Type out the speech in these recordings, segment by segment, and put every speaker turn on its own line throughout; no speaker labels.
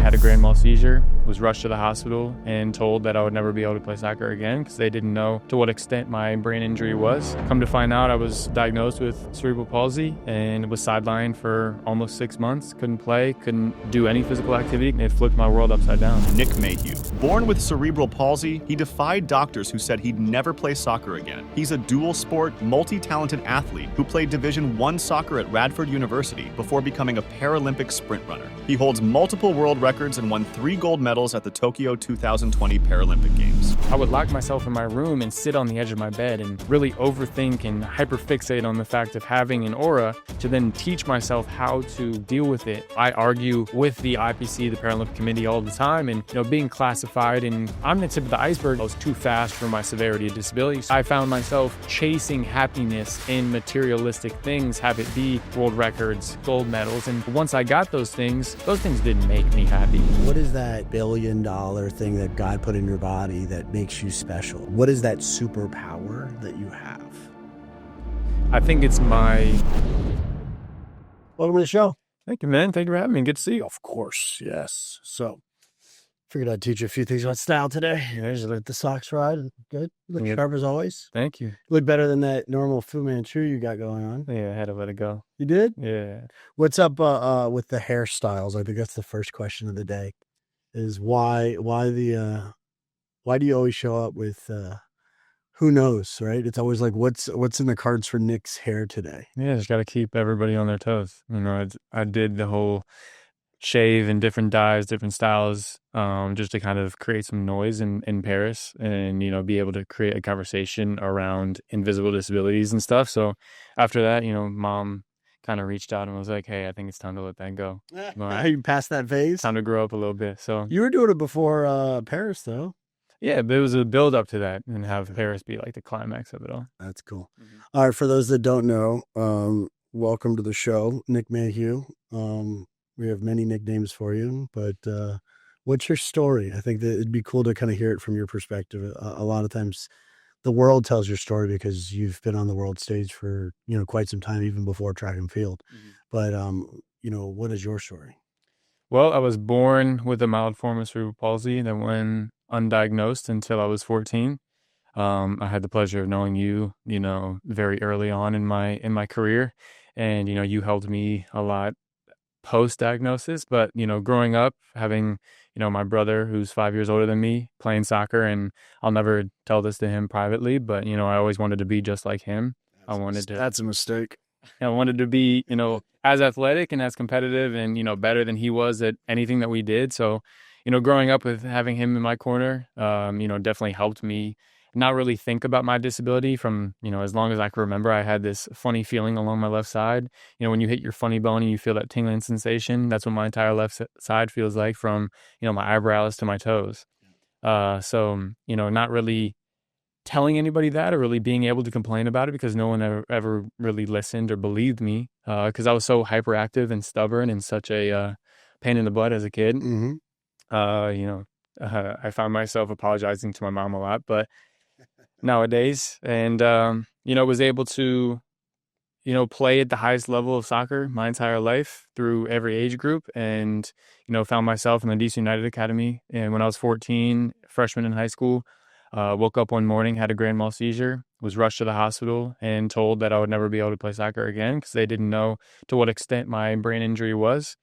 had a grand mal seizure, was rushed to the hospital and told that I would never be able to play soccer again because they didn't know to what extent my brain injury was. Come to find out, I was diagnosed with cerebral palsy and was sidelined for almost 6 months. Couldn't play, couldn't do any physical activity. It flipped my world upside down.
Nick Mayhugh. Born with cerebral palsy, he defied doctors who said he'd never play soccer again. He's a dual-sport, multi-talented athlete who played Division I soccer at Radford University before becoming a Paralympic sprint runner. He holds multiple world records and won 3 gold medals at the Tokyo 2020 Paralympic Games.
I would lock myself in my room and sit on the edge of my bed and really overthink and hyperfixate on the fact of having an aura to then teach myself how to deal with it. I argue with the IPC, the Paralympic Committee, all the time, and being classified, and I'm the tip of the iceberg. I was too fast for my severity of disability. I found myself chasing happiness in materialistic things, have it be world records, gold medals, and once I got those things didn't make me happy.
What is that $1 billion thing that God put in your body that makes you special? What is that superpower that you have?
I think it's my...
Welcome to the show.
Thank you, man. Thank you for having me. Good to see you.
Of course, yes. So, figured I'd teach you a few things about style today. Just let the socks ride. Good. Look sharp as always.
Thank you.
Look better than that normal Fu Manchu you got going on.
Yeah, I had to let it go.
You did?
Yeah.
What's up with the hairstyles? I think that's the first question of the day. Is why do you always show up with who knows, right? It's always like what's in the cards for Nick's hair today.
Yeah, just got to keep everybody on their toes. I did the whole shave in different dyes, different styles, just to kind of create some noise in Paris and, be able to create a conversation around invisible disabilities and stuff. So after that, mom kind of reached out and was like, hey, I think it's time to let that go.
You passed that phase?
Time to grow up a little bit. So
you were doing it before Paris, though.
Yeah, but it was a build up to that and have Paris be like the climax of it all.
That's cool. Mm-hmm. All right, for those that don't know, welcome to the show, Nick Mayhugh. We have many nicknames for you, but what's your story? I think that it'd be cool to kind of hear it from your perspective. A lot of times the world tells your story because you've been on the world stage for, quite some time, even before track and field. Mm-hmm. But, what is your story?
Well, I was born with a mild form of cerebral palsy that went undiagnosed until I was 14. I had the pleasure of knowing you, very early on in my career, and you helped me a lot post-diagnosis. But growing up, having my brother who's 5 years older than me playing soccer, and I'll never tell this to him privately, but I always wanted to be just like him.
That's a mistake.
I wanted to be as athletic and as competitive and better than he was at anything that we did. So growing up with having him in my corner, definitely helped me not really think about my disability from, as long as I can remember. I had this funny feeling along my left side. When you hit your funny bone and you feel that tingling sensation, that's what my entire left side feels like from, my eyebrows to my toes. So, not really telling anybody that or really being able to complain about it because no one ever really listened or believed me because I was so hyperactive and stubborn and such a pain in the butt as a kid.
Mm-hmm.
I found myself apologizing to my mom a lot, but nowadays, and, was able to, play at the highest level of soccer my entire life through every age group and, found myself in the DC United Academy. And when I was 14, freshman in high school, woke up one morning, had a grand mal seizure, was rushed to the hospital and told that I would never be able to play soccer again because they didn't know to what extent my brain injury was.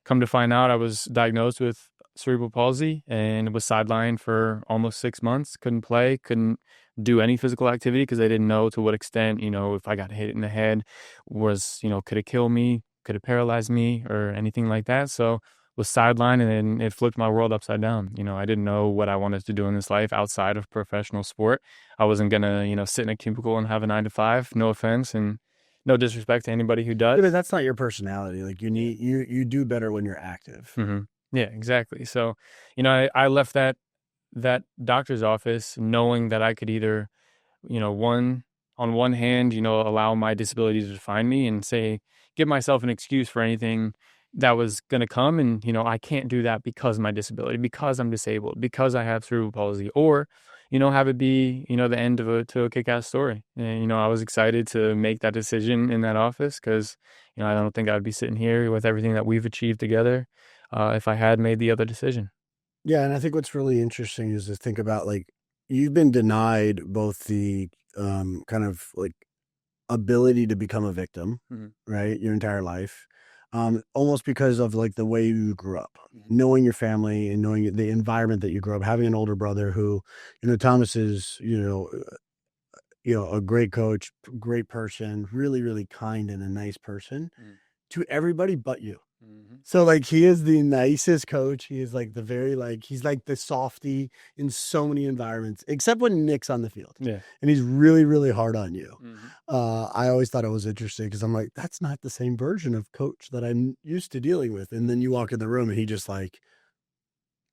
Come to find out, I was diagnosed with cerebral palsy and was sidelined for almost 6 months. Couldn't play, couldn't do any physical activity because they didn't know to what extent, if I got hit in the head was, could it kill me, could it paralyze me or anything like that. So was sidelined and then it flipped my world upside down. I didn't know what I wanted to do in this life outside of professional sport. I wasn't going to, sit in a cubicle and have a 9-to-5, no offense. And no disrespect to anybody who does.
Yeah, but that's not your personality. Like you do better when you're active.
Mm-hmm. Yeah, exactly. So, I left that doctor's office knowing that I could either, on one hand, allow my disability to define me and give myself an excuse for anything that was going to come. And, I can't do that because of my disability, because I'm disabled, because I have cerebral palsy, or, have it be, the end of a kick-ass story. And, I was excited to make that decision in that office because, I don't think I'd be sitting here with everything that we've achieved together if I had made the other decision.
Yeah, and I think what's really interesting is to think about, like, you've been denied both the kind of like ability to become a victim, right, your entire life, almost because of like the way you grew up, knowing your family and knowing the environment that you grew up, having an older brother who, Thomas is, a great coach, great person, really, really kind and a nice person to everybody but you. So like he is the nicest coach. He is like he's like the softy in so many environments, except when Nick's on the field.
Yeah.
And he's really, really hard on you. I always thought it was interesting because I'm like, that's not the same version of coach that I'm used to dealing with. And then you walk in the room and he just like,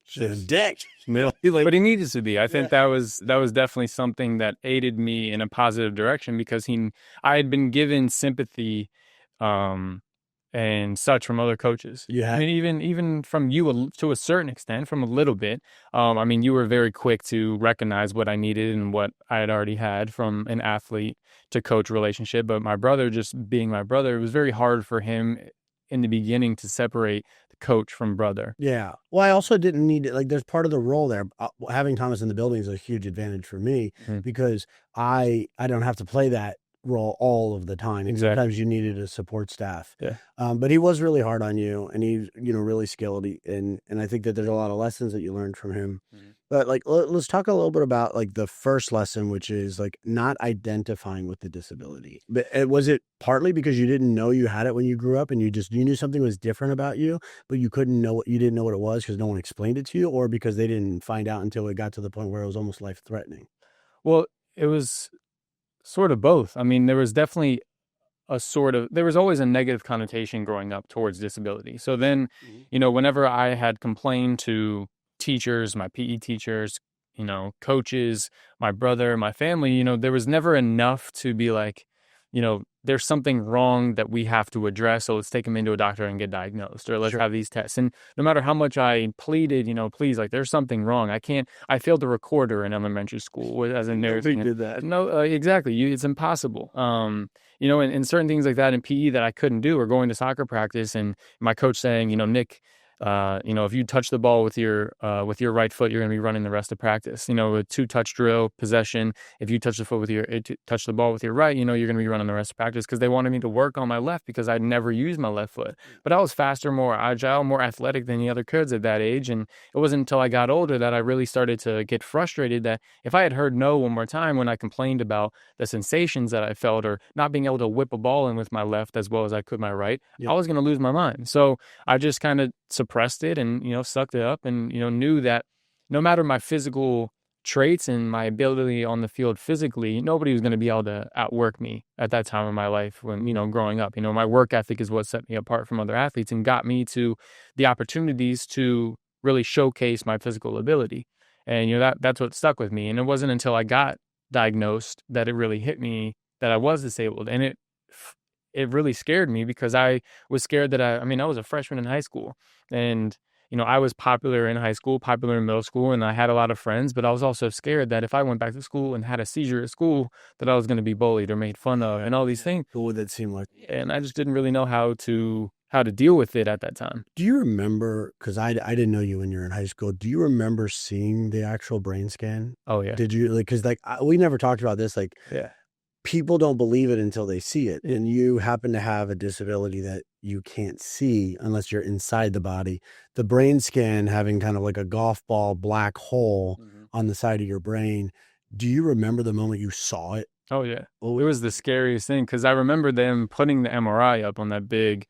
just dick.
But he needed to be. I think that was definitely something that aided me in a positive direction because I had been given sympathy, and such from other coaches.
Yeah.
I mean, even from you to a certain extent, from a little bit. I mean, you were very quick to recognize what I needed and what I had already had from an athlete to coach relationship. But my brother, just being my brother, it was very hard for him in the beginning to separate the coach from brother.
Yeah. Well, I also didn't need it. Like, there's part of the role there. Having Thomas in the building is a huge advantage for me because I don't have to play that role all of the time.
Exactly.
Sometimes you needed a support staff.
Yeah.
But he was really hard on you, and he's really skilled. And I think that there's a lot of lessons that you learned from him. But like, let's talk a little bit about like the first lesson, which is like not identifying with the disability. But was it partly because you didn't know you had it when you grew up, and you knew something was different about you, but you didn't know what it was because no one explained it to you, or because they didn't find out until it got to the point where it was almost life threatening?
Well, it was sort of both. I mean, there was definitely there was always a negative connotation growing up towards disability. So then, whenever I had complained to teachers, my PE teachers, coaches, my brother, my family, there was never enough to be like, there's something wrong that we have to address. So let's take him into a doctor and get diagnosed, or let's have these tests. And no matter how much I pleaded, please, like, there's something wrong. I failed the recorder in elementary school as a nurse.
Nobody did that.
No, exactly. It's impossible. And certain things like that in PE that I couldn't do, or going to soccer practice and my coach saying, Nick, if you touch the ball with your right foot, you're going to be running the rest of practice. A 2-touch drill possession. If you touch touch the ball with your right, you're going to be running the rest of practice, because they wanted me to work on my left because I'd never used my left foot. But I was faster, more agile, more athletic than the other kids at that age. And it wasn't until I got older that I really started to get frustrated that if I had heard no one more time when I complained about the sensations that I felt, or not being able to whip a ball in with my left as well as I could my right, I was going to lose my mind. So I just kind of suppressed it and sucked it up, and knew that no matter my physical traits and my ability on the field physically, nobody was going to be able to outwork me at that time of my life when growing up. My work ethic is what set me apart from other athletes and got me to the opportunities to really showcase my physical ability. And that's what stuck with me. And it wasn't until I got diagnosed that it really hit me that I was disabled. And it really scared me, because I was scared that I was a freshman in high school, and I was popular in high school, popular in middle school, and I had a lot of friends, but I was also scared that if I went back to school and had a seizure at school, that I was going to be bullied or made fun of and all these things.
What would that seem like?
And I just didn't really know how to deal with it at that time.
Do you remember, because I didn't know you when you were in high school, do you remember seeing the actual brain scan?
Oh, yeah.
Did you, because we never talked about this, people don't believe it until they see it. And you happen to have a disability that you can't see unless you're inside the body. The brain scan having kind of like a golf ball black hole on the side of your brain. Do you remember the moment you saw it?
Oh, yeah. Well, it was the scariest thing, because I remember them putting the MRI up on that big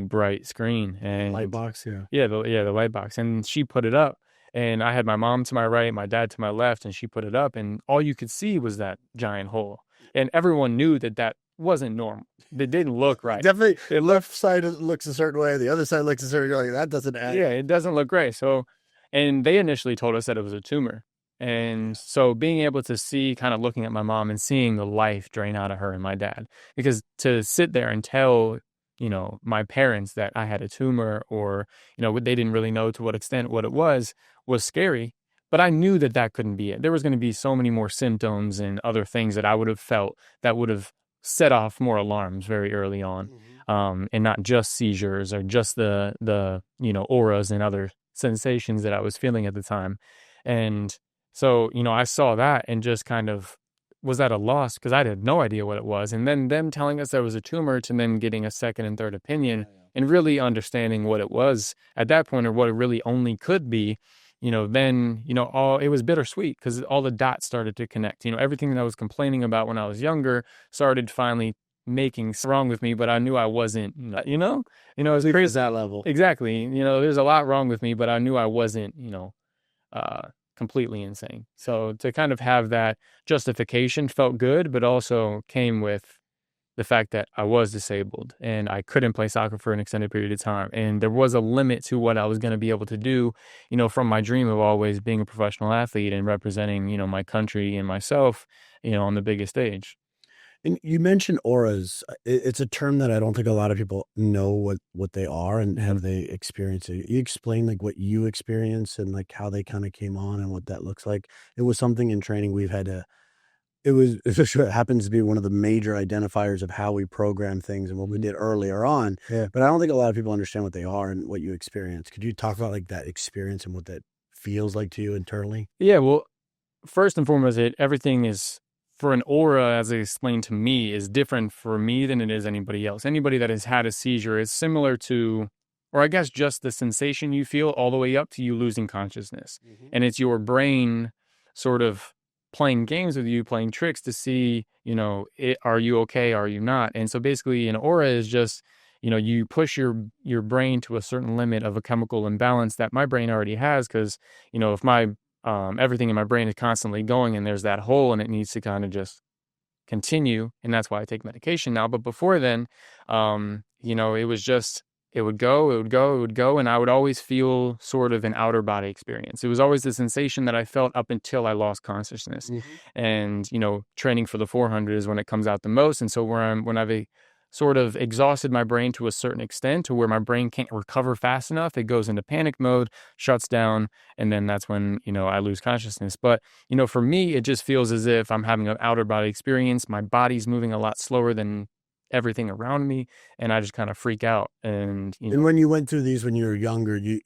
bright screen and
light box.
The light box. And she put it up. And I had my mom to my right, my dad to my left, and she put it up, and all you could see was that giant hole. And everyone knew that wasn't normal. It didn't look right.
Definitely, the left side looks a certain way, the other side looks a certain way. That doesn't add.
Yeah, it doesn't look great. So, and they initially told us that it was a tumor. And so being able to see, kind of looking at my mom and seeing the life drain out of her and my dad, because to sit there and tell my parents that I had a tumor, or, they didn't really know to what extent what it was scary. But I knew that couldn't be it. There was going to be so many more symptoms and other things that I would have felt that would have set off more alarms very early on. And not just seizures or just the auras and other sensations that I was feeling at the time. And so, I saw that and just kind of was at a loss because I had no idea what it was. And then them telling us there was a tumor to then getting a second and third opinion and really understanding what it was at that point or what it really only could be, then, it was bittersweet because all the dots started to connect. Everything that I was complaining about when I was younger started finally making wrong with me, but I knew I wasn't, it was crazy.
That level.
Exactly. There's a lot wrong with me, but I knew I wasn't, completely insane. So to kind of have that justification felt good, but also came with the fact that I was disabled and I couldn't play soccer for an extended period of time. And there was a limit to what I was going to be able to do, from my dream of always being a professional athlete and representing, my country and myself, on the biggest stage.
And you mentioned auras. It's a term that I don't think a lot of people know what they are and have they experienced it. You explain like what you experienced and like how they kind of came on and what that looks like. It was something in training we've had to. It happens to be one of the major identifiers of how we program things and what we did earlier on.
Yeah.
But I don't think a lot of people understand what they are and what you experience. Could you talk about like that experience and what that feels like to you internally?
Yeah. Well, first and foremost, everything is for an aura, as they explained to me, is different for me than it is anybody else. Anybody that has had a seizure is similar to, or I guess just the sensation you feel all the way up to you losing consciousness. And it's your brain sort of playing games with you, playing tricks to see, are you okay? Are you not? And so basically an aura is just, you push your brain to a certain limit of a chemical imbalance that my brain already has. Cause, if my, everything in my brain is constantly going and there's that hole and it needs to kind of just continue. And that's why I take medication now. But before then, it was just, it would go. And I would always feel sort of an outer body experience. It was always the sensation that I felt up until I lost consciousness. And, training for the 400 is when it comes out the most. And so when I've sort of exhausted my brain to a certain extent to where my brain can't recover fast enough, it goes into panic mode, shuts down. And then that's when, I lose consciousness. But, for me, it just feels as if I'm having an outer body experience. My body's moving a lot slower than everything around me, and I just kind of freak out. And
and when you went through these when you were younger, you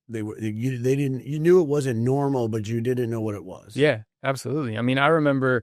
knew it wasn't normal, but you didn't know what it was.
Yeah, absolutely. I mean, I remember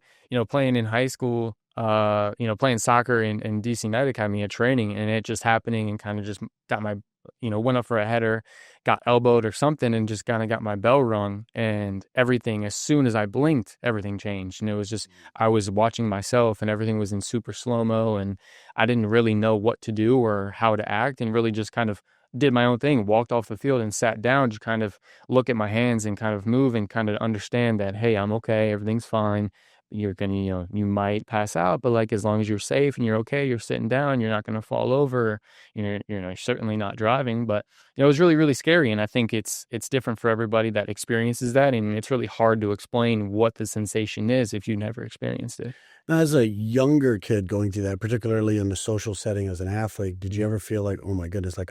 playing in high school, playing soccer in DC Night Academy at training, and it just happening and kind of just got my went up for a header, got elbowed or something, and just kind of got my bell rung, and everything, as soon as I blinked, everything changed. And it was just, I was watching myself and everything was in super slow-mo, and I didn't really know what to do or how to act, and really just kind of did my own thing, walked off the field and sat down to kind of look at my hands and kind of move and kind of understand that, hey, I'm okay, everything's fine. You're gonna, you might pass out, but like, as long as you're safe and you're okay, you're sitting down, you're not gonna fall over, you're certainly not driving. But it was really, really scary. And I think it's different for everybody that experiences that. And it's really hard to explain what the sensation is if you never experienced it.
Now, as a younger kid going through that, particularly in the social setting as an athlete, did you ever feel like, oh my goodness, like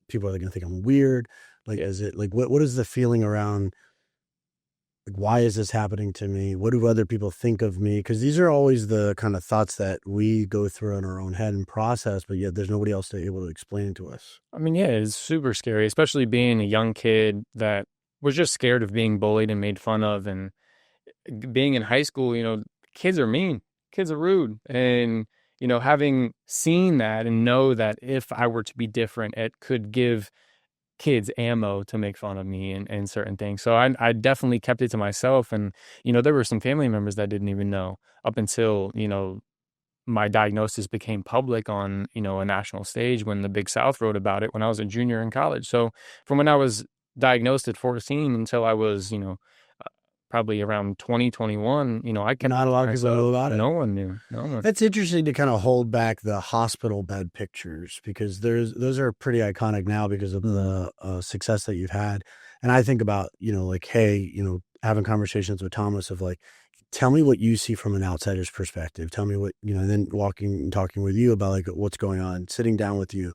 people are gonna think I'm weird? Like, is it like, what is the feeling around, like, why is this happening to me? What do other people think of me? Because these are always the kind of thoughts that we go through in our own head and process, but yet there's nobody else able to explain it to us.
I mean, yeah, it's super scary, especially being a young kid that was just scared of being bullied and made fun of. And being in high school, kids are mean, kids are rude. And, having seen that and know that if I were to be different, it could give kids ammo to make fun of me and certain things. So I definitely kept it to myself. And, there were some family members that didn't even know up until, my diagnosis became public on, a national stage when the Big South wrote about it when I was a junior in college. So from when I was diagnosed at 14 until I was, probably around 2021, I kept
Not a lot of people know about it.
No one knew. No one.
That's interesting to kind of hold back the hospital bed pictures because those are pretty iconic now because of the success that you've had. And I think about, like, hey, having conversations with Thomas of like, tell me what you see from an outsider's perspective. Tell me what, then talking with you about like what's going on, sitting down with you.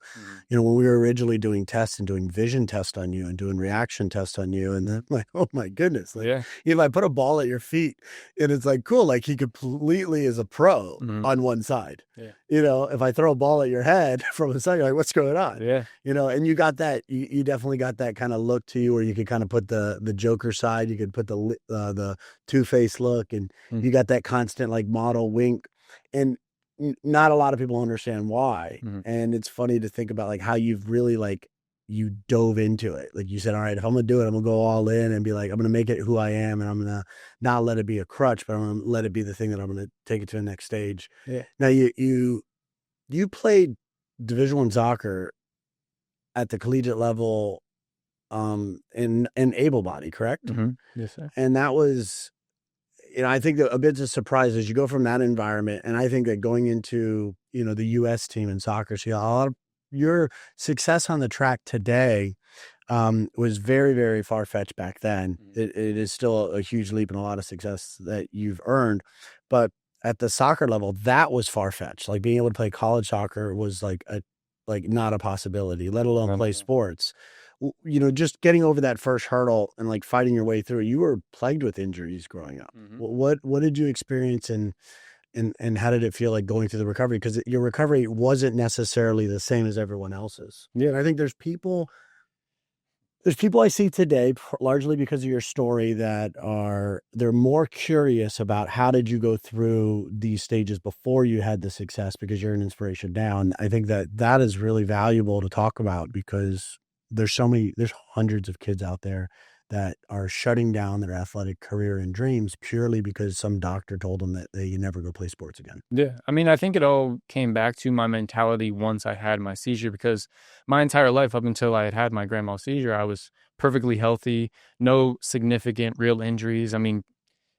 When we were originally doing tests and doing vision tests on you and doing reaction tests on you, and then I'm like, oh my goodness. Like,
Yeah.
if I put a ball at your feet and it's like, cool, like he completely is a pro on one side.
Yeah.
If I throw a ball at your head from the side, you're like, what's going on?
Yeah.
And you got that, you definitely got that kind of look to you where you could kind of put the Joker side, you could put the two-faced look, and you got that constant like model wink, and not a lot of people understand why. And it's funny to think about like how you've really like, you dove into it. Like you said, all right, if I'm going to do it, I'm going to go all in and be like, I'm going to make it who I am. And I'm going to not let it be a crutch, but I'm going to let it be the thing that I'm going to take it to the next stage.
Yeah.
Now you played Division I soccer at the collegiate level, in able-bodied, correct?
Yes, sir.
And that was, I think that a bit of a surprise is you go from that environment, and I think that going into, the U.S. team in soccer, so a lot of your success on the track today was very, very far-fetched back then. It is still a huge leap and a lot of success that you've earned, but at the soccer level, that was far-fetched. Like being able to play college soccer was like not a possibility, let alone play sports. Just getting over that first hurdle and like fighting your way through. You were plagued with injuries growing up. What did you experience, and how did it feel like going through the recovery? Because your recovery wasn't necessarily the same as everyone else's. Yeah, and I think there's people I see today, largely because of your story, they're more curious about how did you go through these stages before you had the success, because you're an inspiration now. And I think that is really valuable to talk about, because there's hundreds of kids out there that are shutting down their athletic career and dreams purely because some doctor told them that they never go play sports again.
Yeah. I mean, I think it all came back to my mentality once I had my seizure, because my entire life up until I had my grand mal seizure, I was perfectly healthy, no significant real injuries. I mean,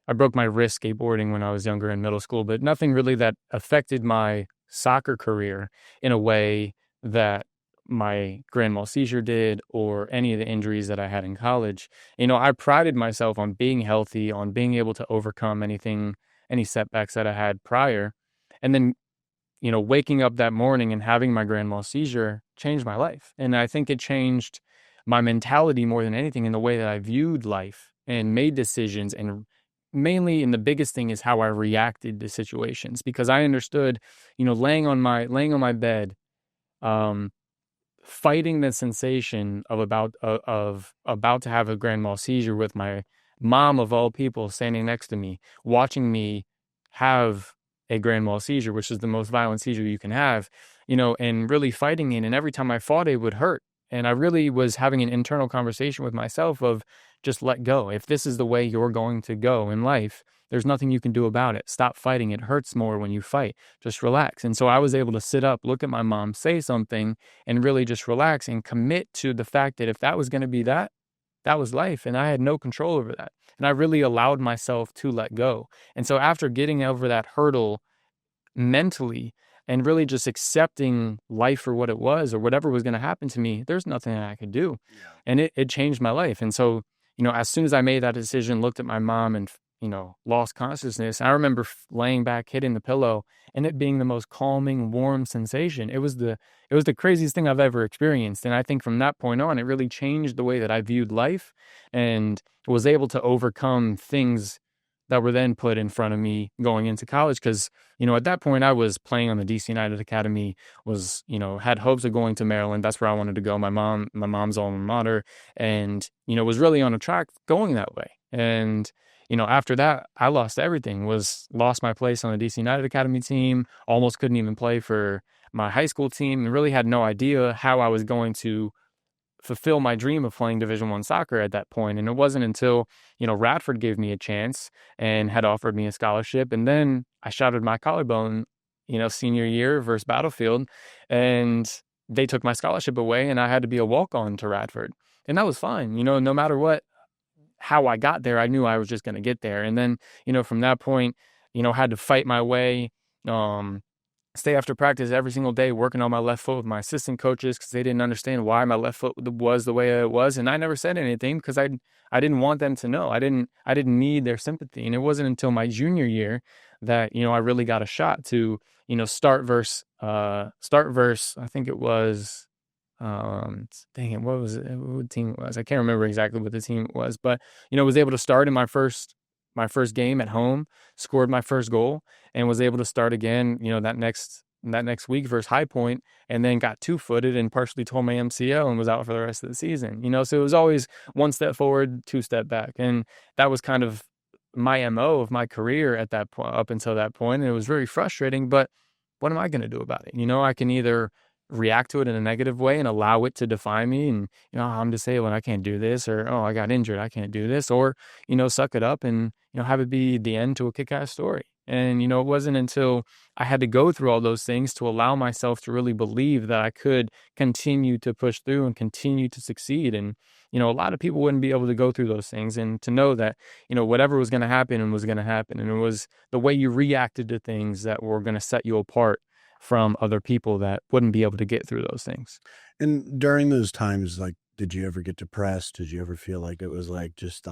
I broke my wrist skateboarding when I was younger in middle school, but nothing really that affected my soccer career in a way that my grand mal seizure did, or any of the injuries that I had in college. I prided myself on being healthy, on being able to overcome any setbacks that I had prior. And then, waking up that morning and having my grand mal seizure changed my life. And I think it changed my mentality more than anything, in the way that I viewed life and made decisions. And mainly, and the biggest thing is how I reacted to situations, because I understood, laying on my bed, fighting the sensation of about to have a grand mal seizure, with my mom of all people standing next to me, watching me have a grand mal seizure, which is the most violent seizure you can have, and really fighting it. And every time I fought, it would hurt. And I really was having an internal conversation with myself of just let go. If this is the way you're going to go in life, there's nothing you can do about it. Stop fighting. It hurts more when you fight. Just relax. And so I was able to sit up, look at my mom, say something, and really just relax and commit to the fact that if that was going to be that was life. And I had no control over that. And I really allowed myself to let go. And so after getting over that hurdle mentally, and really just accepting life for what it was, or whatever was going to happen to me, there's nothing that I could do. Yeah. And it changed my life. And so, as soon as I made that decision, looked at my mom and, lost consciousness, I remember laying back, hitting the pillow, and it being the most calming, warm sensation. It was the craziest thing I've ever experienced. And I think from that point on, it really changed the way that I viewed life, and was able to overcome things that were then put in front of me going into college. Because, at that point I was playing on the DC United Academy, was, had hopes of going to Maryland. That's where I wanted to go. My mom's alma mater, and, was really on a track going that way. And, after that, I lost everything, lost my place on the DC United Academy team, almost couldn't even play for my high school team, and really had no idea how I was going to fulfill my dream of playing Division I soccer at that point. And it wasn't until, Radford gave me a chance and had offered me a scholarship. And then I shattered my collarbone, senior year versus Battlefield, and they took my scholarship away, and I had to be a walk-on to Radford. And that was fine. No matter how I got there, I knew I was just going to get there. And then, from that point, had to fight my way, stay after practice every single day working on my left foot with my assistant coaches because they didn't understand why my left foot was the way it was, and I never said anything because I didn't want them to know. I didn't need their sympathy, and it wasn't until my junior year that I really got a shot to start verse. I think it was dang it, what was it? What team it was? I can't remember exactly what the team was, but was able to start in my first game at home, scored my first goal, and was able to start again, that next week versus High Point, and then got 2-footed and partially tore my MCL and was out for the rest of the season. So it was always one step forward, two step back, and that was kind of my MO of my career at that point, up until that point, and it was very frustrating. But what am I going to do about it? I can either react to it in a negative way and allow it to define me, and I'm disabled, I can't do this, or I got injured, I can't do this, or suck it up and have it be the end to a kick-ass story. And it wasn't until I had to go through all those things to allow myself to really believe that I could continue to push through and continue to succeed. And a lot of people wouldn't be able to go through those things, and to know that whatever was going to happen and was going to happen, and it was the way you reacted to things that were going to set you apart from other people that wouldn't be able to get through those things.
And during those times, like, did you ever get depressed? Did you ever feel like it was like just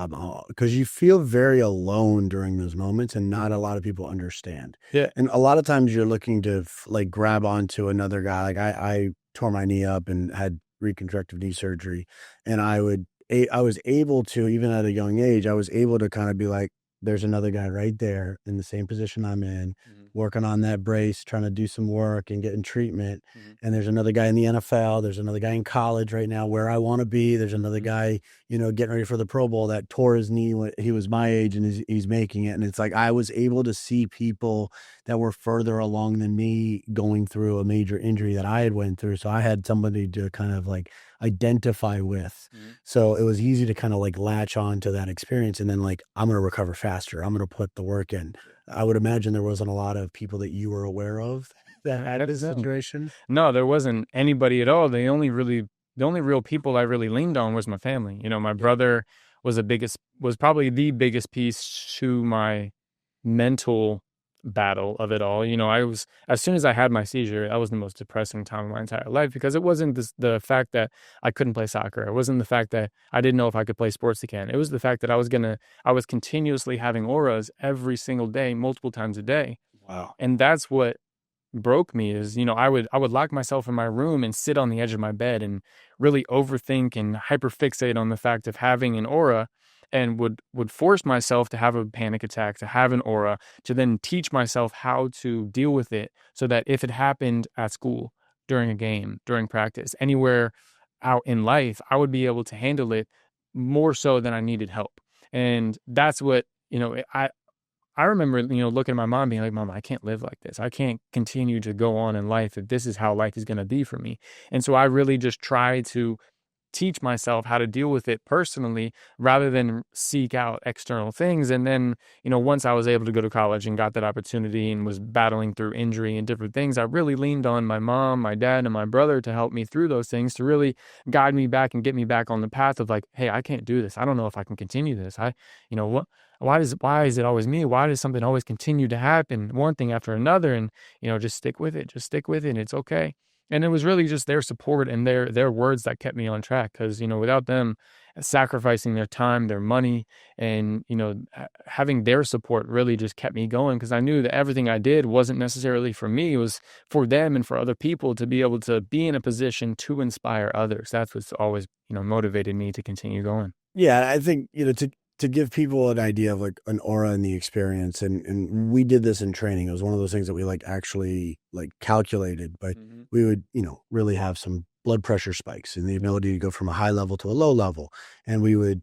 because you feel very alone during those moments, and not a lot of people understand.
Yeah.
And a lot of times you're looking to like grab onto another guy. Like I tore my knee up and had reconstructive knee surgery, and I was able to, even at a young age, I was able to kind of be like, there's another guy right there in the same position I'm in, working on that brace, trying to do some work and getting treatment. And there's another guy in the NFL. There's another guy in college right now where I want to be. There's another guy, getting ready for the Pro Bowl that tore his knee when he was my age, and he's making it. And it's like, I was able to see people that were further along than me going through a major injury that I had went through. So I had somebody to kind of like identify with. So it was easy to kind of like latch on to that experience, and then like, I'm going to recover faster. I'm going to put the work in. I would imagine there wasn't a lot of people that you were aware of that had this situation.
No, there wasn't anybody at all. The only real people I really leaned on was my family. My brother was probably the biggest piece to my mental battle of it all. As soon as I had my seizure, that was the most depressing time of my entire life, because it wasn't the fact that I couldn't play soccer. It wasn't the fact that I didn't know if I could play sports again. It was the fact that I was continuously having auras every single day, multiple times a day.
Wow.
And that's what broke me is, I would lock myself in my room and sit on the edge of my bed and really overthink and hyperfixate on the fact of having an aura, and would force myself to have a panic attack, to have an aura, to then teach myself how to deal with it, so that if it happened at school, during a game, during practice, anywhere out in life, I would be able to handle it more so than I needed help. And that's what, I remember, looking at my mom being like, Mom, I can't live like this. I can't continue to go on in life if this is how life is going to be for me. And so I really just try to teach myself how to deal with it personally, rather than seek out external things. And then, once I was able to go to college and got that opportunity and was battling through injury and different things, I really leaned on my mom, my dad, and my brother to help me through those things, to really guide me back and get me back on the path of like, hey, I can't do this. I don't know if I can continue this. Why is it always me? Why does something always continue to happen, one thing after another? And, just stick with it. Just stick with it. It's okay. And it was really just their support and their words that kept me on track, because, without them sacrificing their time, their money, and, having their support really just kept me going, because I knew that everything I did wasn't necessarily for me. It was for them and for other people to be able to be in a position to inspire others. That's what's always, motivated me to continue going.
Yeah, I think, to give people an idea of like an aura in the experience, and we did this in training. It was one of those things that we like actually like calculated, but we would, really have some blood pressure spikes and the ability to go from a high level to a low level. And we would,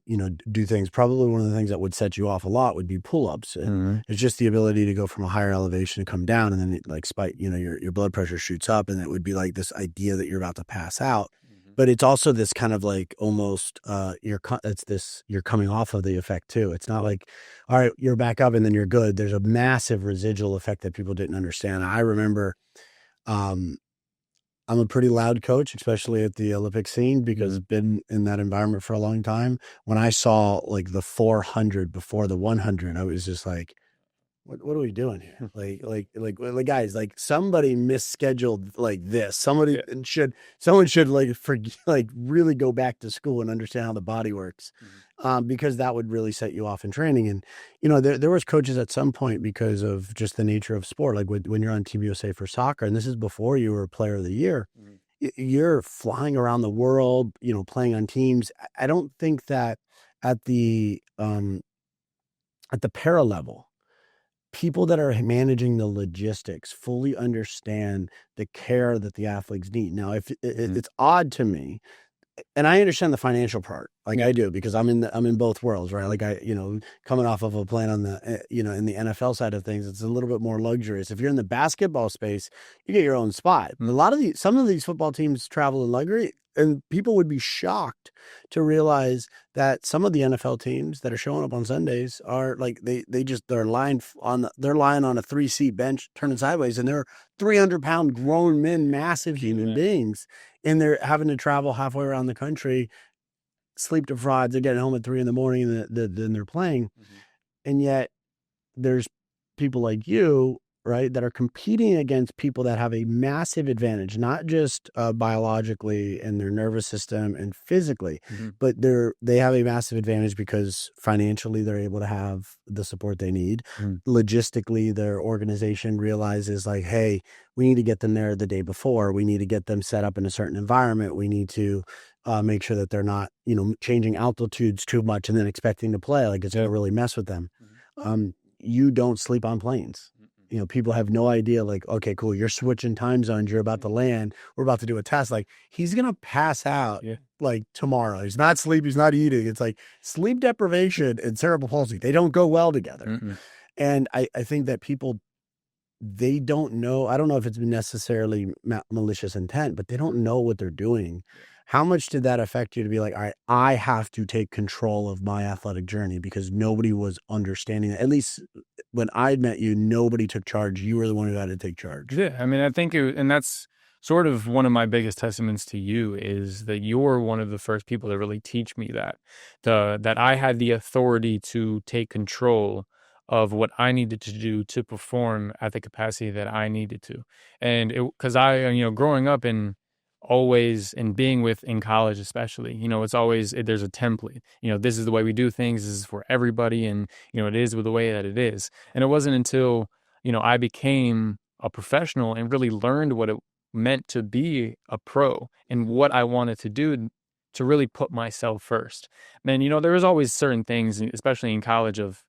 do things. Probably one of the things that would set you off a lot would be pull-ups. And it's just the ability to go from a higher elevation to come down, and then it like spike, your blood pressure shoots up, and it would be like this idea that you're about to pass out. But it's also this kind of like almost you're coming off of the effect too. It's not like, all right, you're back up and then you're good. There's a massive residual effect that people didn't understand. I remember I'm a pretty loud coach, especially at the Olympic scene, because I've been in that environment for a long time. When I saw like the 400 before the 100, I was just like, what are we doing here? Like guys, like somebody misscheduled like this.
Yeah.
Someone should like really go back to school and understand how the body works. Because that would really set you off in training. And, there was coaches at some point because of just the nature of sport, like when you're on Team USA for soccer, and this is before you were player of the year, you're flying around the world, playing on teams. I don't think that at the para level, people that are managing the logistics fully understand the care that the athletes need. Now, if it's odd to me, and I understand the financial part, like I do, because I'm in both worlds, right? Like coming off of a plan on the, in the NFL side of things, it's a little bit more luxurious. If you're in the basketball space, you get your own spot. Some of these football teams travel in luxury, and people would be shocked to realize that some of the NFL teams that are showing up on Sundays are like, they're lying on a 3-seat bench turning sideways, and they're 300-pound grown men, massive human beings. And they're having to travel halfway around the country, sleep deprived. They're getting home at 3 a.m, and then they're playing. And yet there's people like you, right, that are competing against people that have a massive advantage, not just biologically and their nervous system and physically, but they have a massive advantage because financially they're able to have the support they need. Logistically, their organization realizes like, hey, we need to get them there the day before. We need to get them set up in a certain environment. We need to make sure that they're not, changing altitudes too much and then expecting to play. Like it's going to really mess with them. You don't sleep on planes. People have no idea, like, okay, cool, you're switching time zones, you're about to land, we're about to do a test. Like, he's going to pass out like tomorrow. He's not sleeping, he's not eating. It's like sleep deprivation and cerebral palsy, they don't go well together. And I think that people, they don't know, I don't know if it's necessarily malicious intent, but they don't know what they're doing. How much did that affect you to be like, all right, I have to take control of my athletic journey, because nobody was understanding that? At least when I met you, nobody took charge. You were the one who had to take charge.
Yeah. I mean, I think and that's sort of one of my biggest testaments to you, is that you're one of the first people to really teach me that I had the authority to take control of what I needed to do to perform at the capacity that I needed to. And because growing up and always, and being in college especially, it's always, there's a template, this is the way we do things, this is for everybody, and it is the way that it is. And it wasn't until I became a professional and really learned what it meant to be a pro and what I wanted to do to really put myself first. Man, there was always certain things, especially in college, of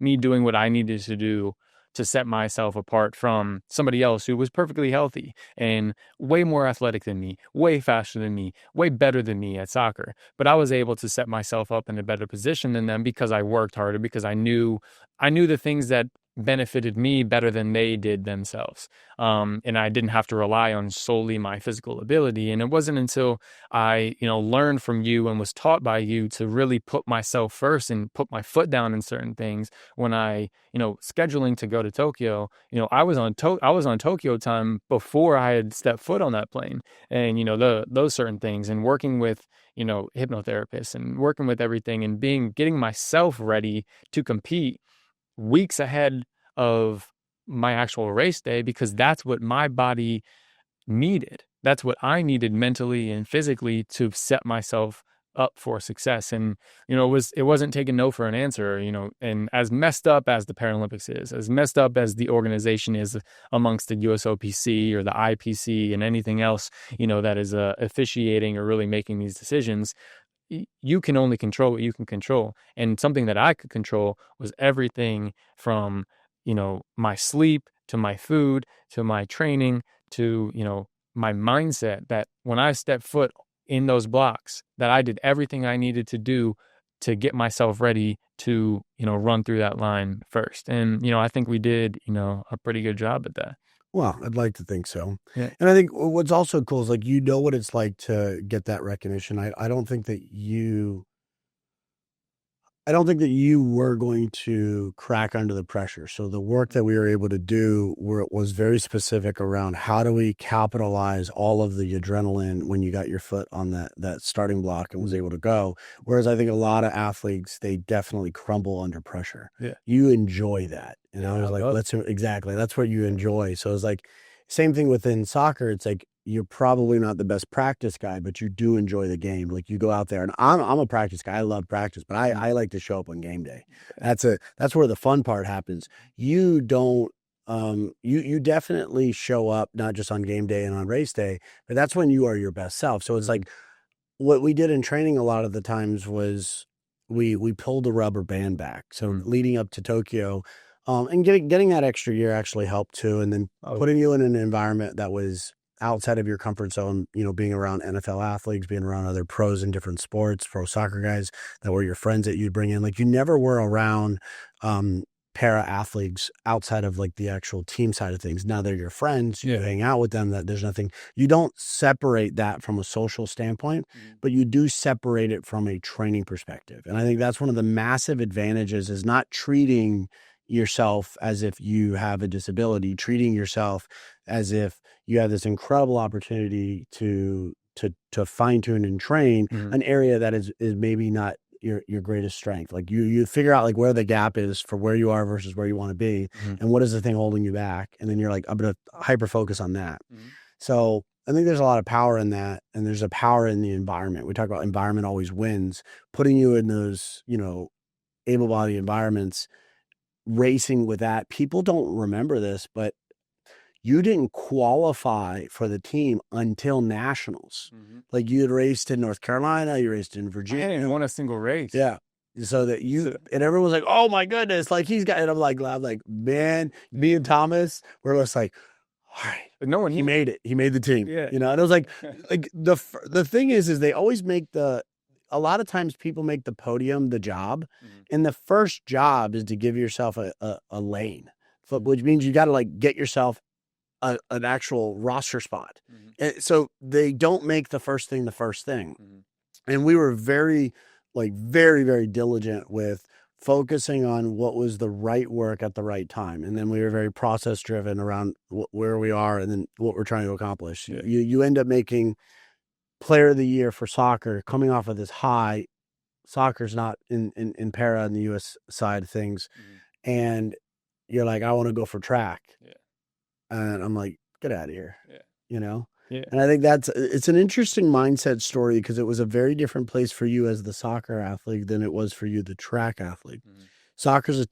me doing what I needed to do to set myself apart from somebody else who was perfectly healthy and way more athletic than me, way faster than me, way better than me at soccer. But I was able to set myself up in a better position than them because I worked harder, because I knew the things that benefited me better than they did themselves. And I didn't have to rely on solely my physical ability. And it wasn't until I, learned from you and was taught by you to really put myself first and put my foot down in certain things. When I, scheduling to go to Tokyo, I was on Tokyo time before I had stepped foot on that plane. And, those certain things, and working with, hypnotherapists and working with everything, and getting myself ready to compete weeks ahead of my actual race day, because that's what my body needed. That's what I needed mentally and physically to set myself up for success. And, it wasn't taking no for an answer, and as messed up as the Paralympics is, as messed up as the organization is amongst the USOPC or the IPC and anything else, that is officiating or really making these decisions, you can only control what you can control. And something that I could control was everything from, my sleep to my food to my training to, my mindset, that when I stepped foot in those blocks, that I did everything I needed to do to get myself ready to, run through that line first. And, I think we did, a pretty good job at that.
Well, I'd like to think so.
Yeah.
And I think what's also cool is like, what it's like to get that recognition. I don't think that I don't think that you were going to crack under the pressure. So the work that we were able to do was very specific around how do we capitalize all of the adrenaline when you got your foot on that starting block and was able to go. Whereas I think a lot of athletes, they definitely crumble under pressure.
Yeah.
You enjoy that. And I was
I
like,
love it.
exactly. That's what you enjoy. So it's like, same thing within soccer. It's like, you're probably not the best practice guy, but you do enjoy the game. Like you go out there, and I'm a practice guy. I love practice, but I like to show up on game day. That's where the fun part happens. You don't you definitely show up not just on game day and on race day, but that's when you are your best self. So it's like what we did in training a lot of the times was we pulled the rubber band back. So leading up to Tokyo, and getting that extra year actually helped too. And then putting you in an environment that was outside of your comfort zone, being around NFL athletes, being around other pros in different sports, pro soccer guys that were your friends that you'd bring in. Like you never were around para athletes outside of like the actual team side of things. Now they're your friends, you hang out with them, that there's nothing, you don't separate that from a social standpoint, but you do separate it from a training perspective. And I think that's one of the massive advantages, is not treating yourself as if you have a disability, treating yourself as if you have this incredible opportunity to fine tune and train an area that is maybe not your greatest strength. Like you figure out like where the gap is for where you are versus where you want to be, and what is the thing holding you back, and then you're like, I'm going to hyper focus on that. So I think there's a lot of power in that, and there's a power in the environment. We talk about environment always wins. Putting you in those able-bodied environments, racing with that. People don't remember this, but you didn't qualify for the team until nationals. Like you had raced in North Carolina, you raced in Virginia.
I didn't win a single race.
Yeah. So that and everyone was like, oh my goodness, like he's got, and I'm like, man, me and Thomas, we're just like, all right.
But no one,
he made it. He made the team.
Yeah.
And it was like the thing is they always make a lot of times people make the podium the job, and the first job is to give yourself a lane, which means you got to like get yourself an actual roster spot. And so they don't make the first thing the first thing. And we were very, very diligent with focusing on what was the right work at the right time. And then we were very process driven around where we are and then what we're trying to accomplish. Yeah. You end up making player of the year for soccer coming off of this high. Soccer's not in para on the U.S. side of things. And you're like, I want to go for track. Yeah. And I'm like, get out of here. Yeah. Yeah. And I think it's an interesting mindset story, because it was a very different place for you as the soccer athlete than it was for you, the track athlete. Soccer's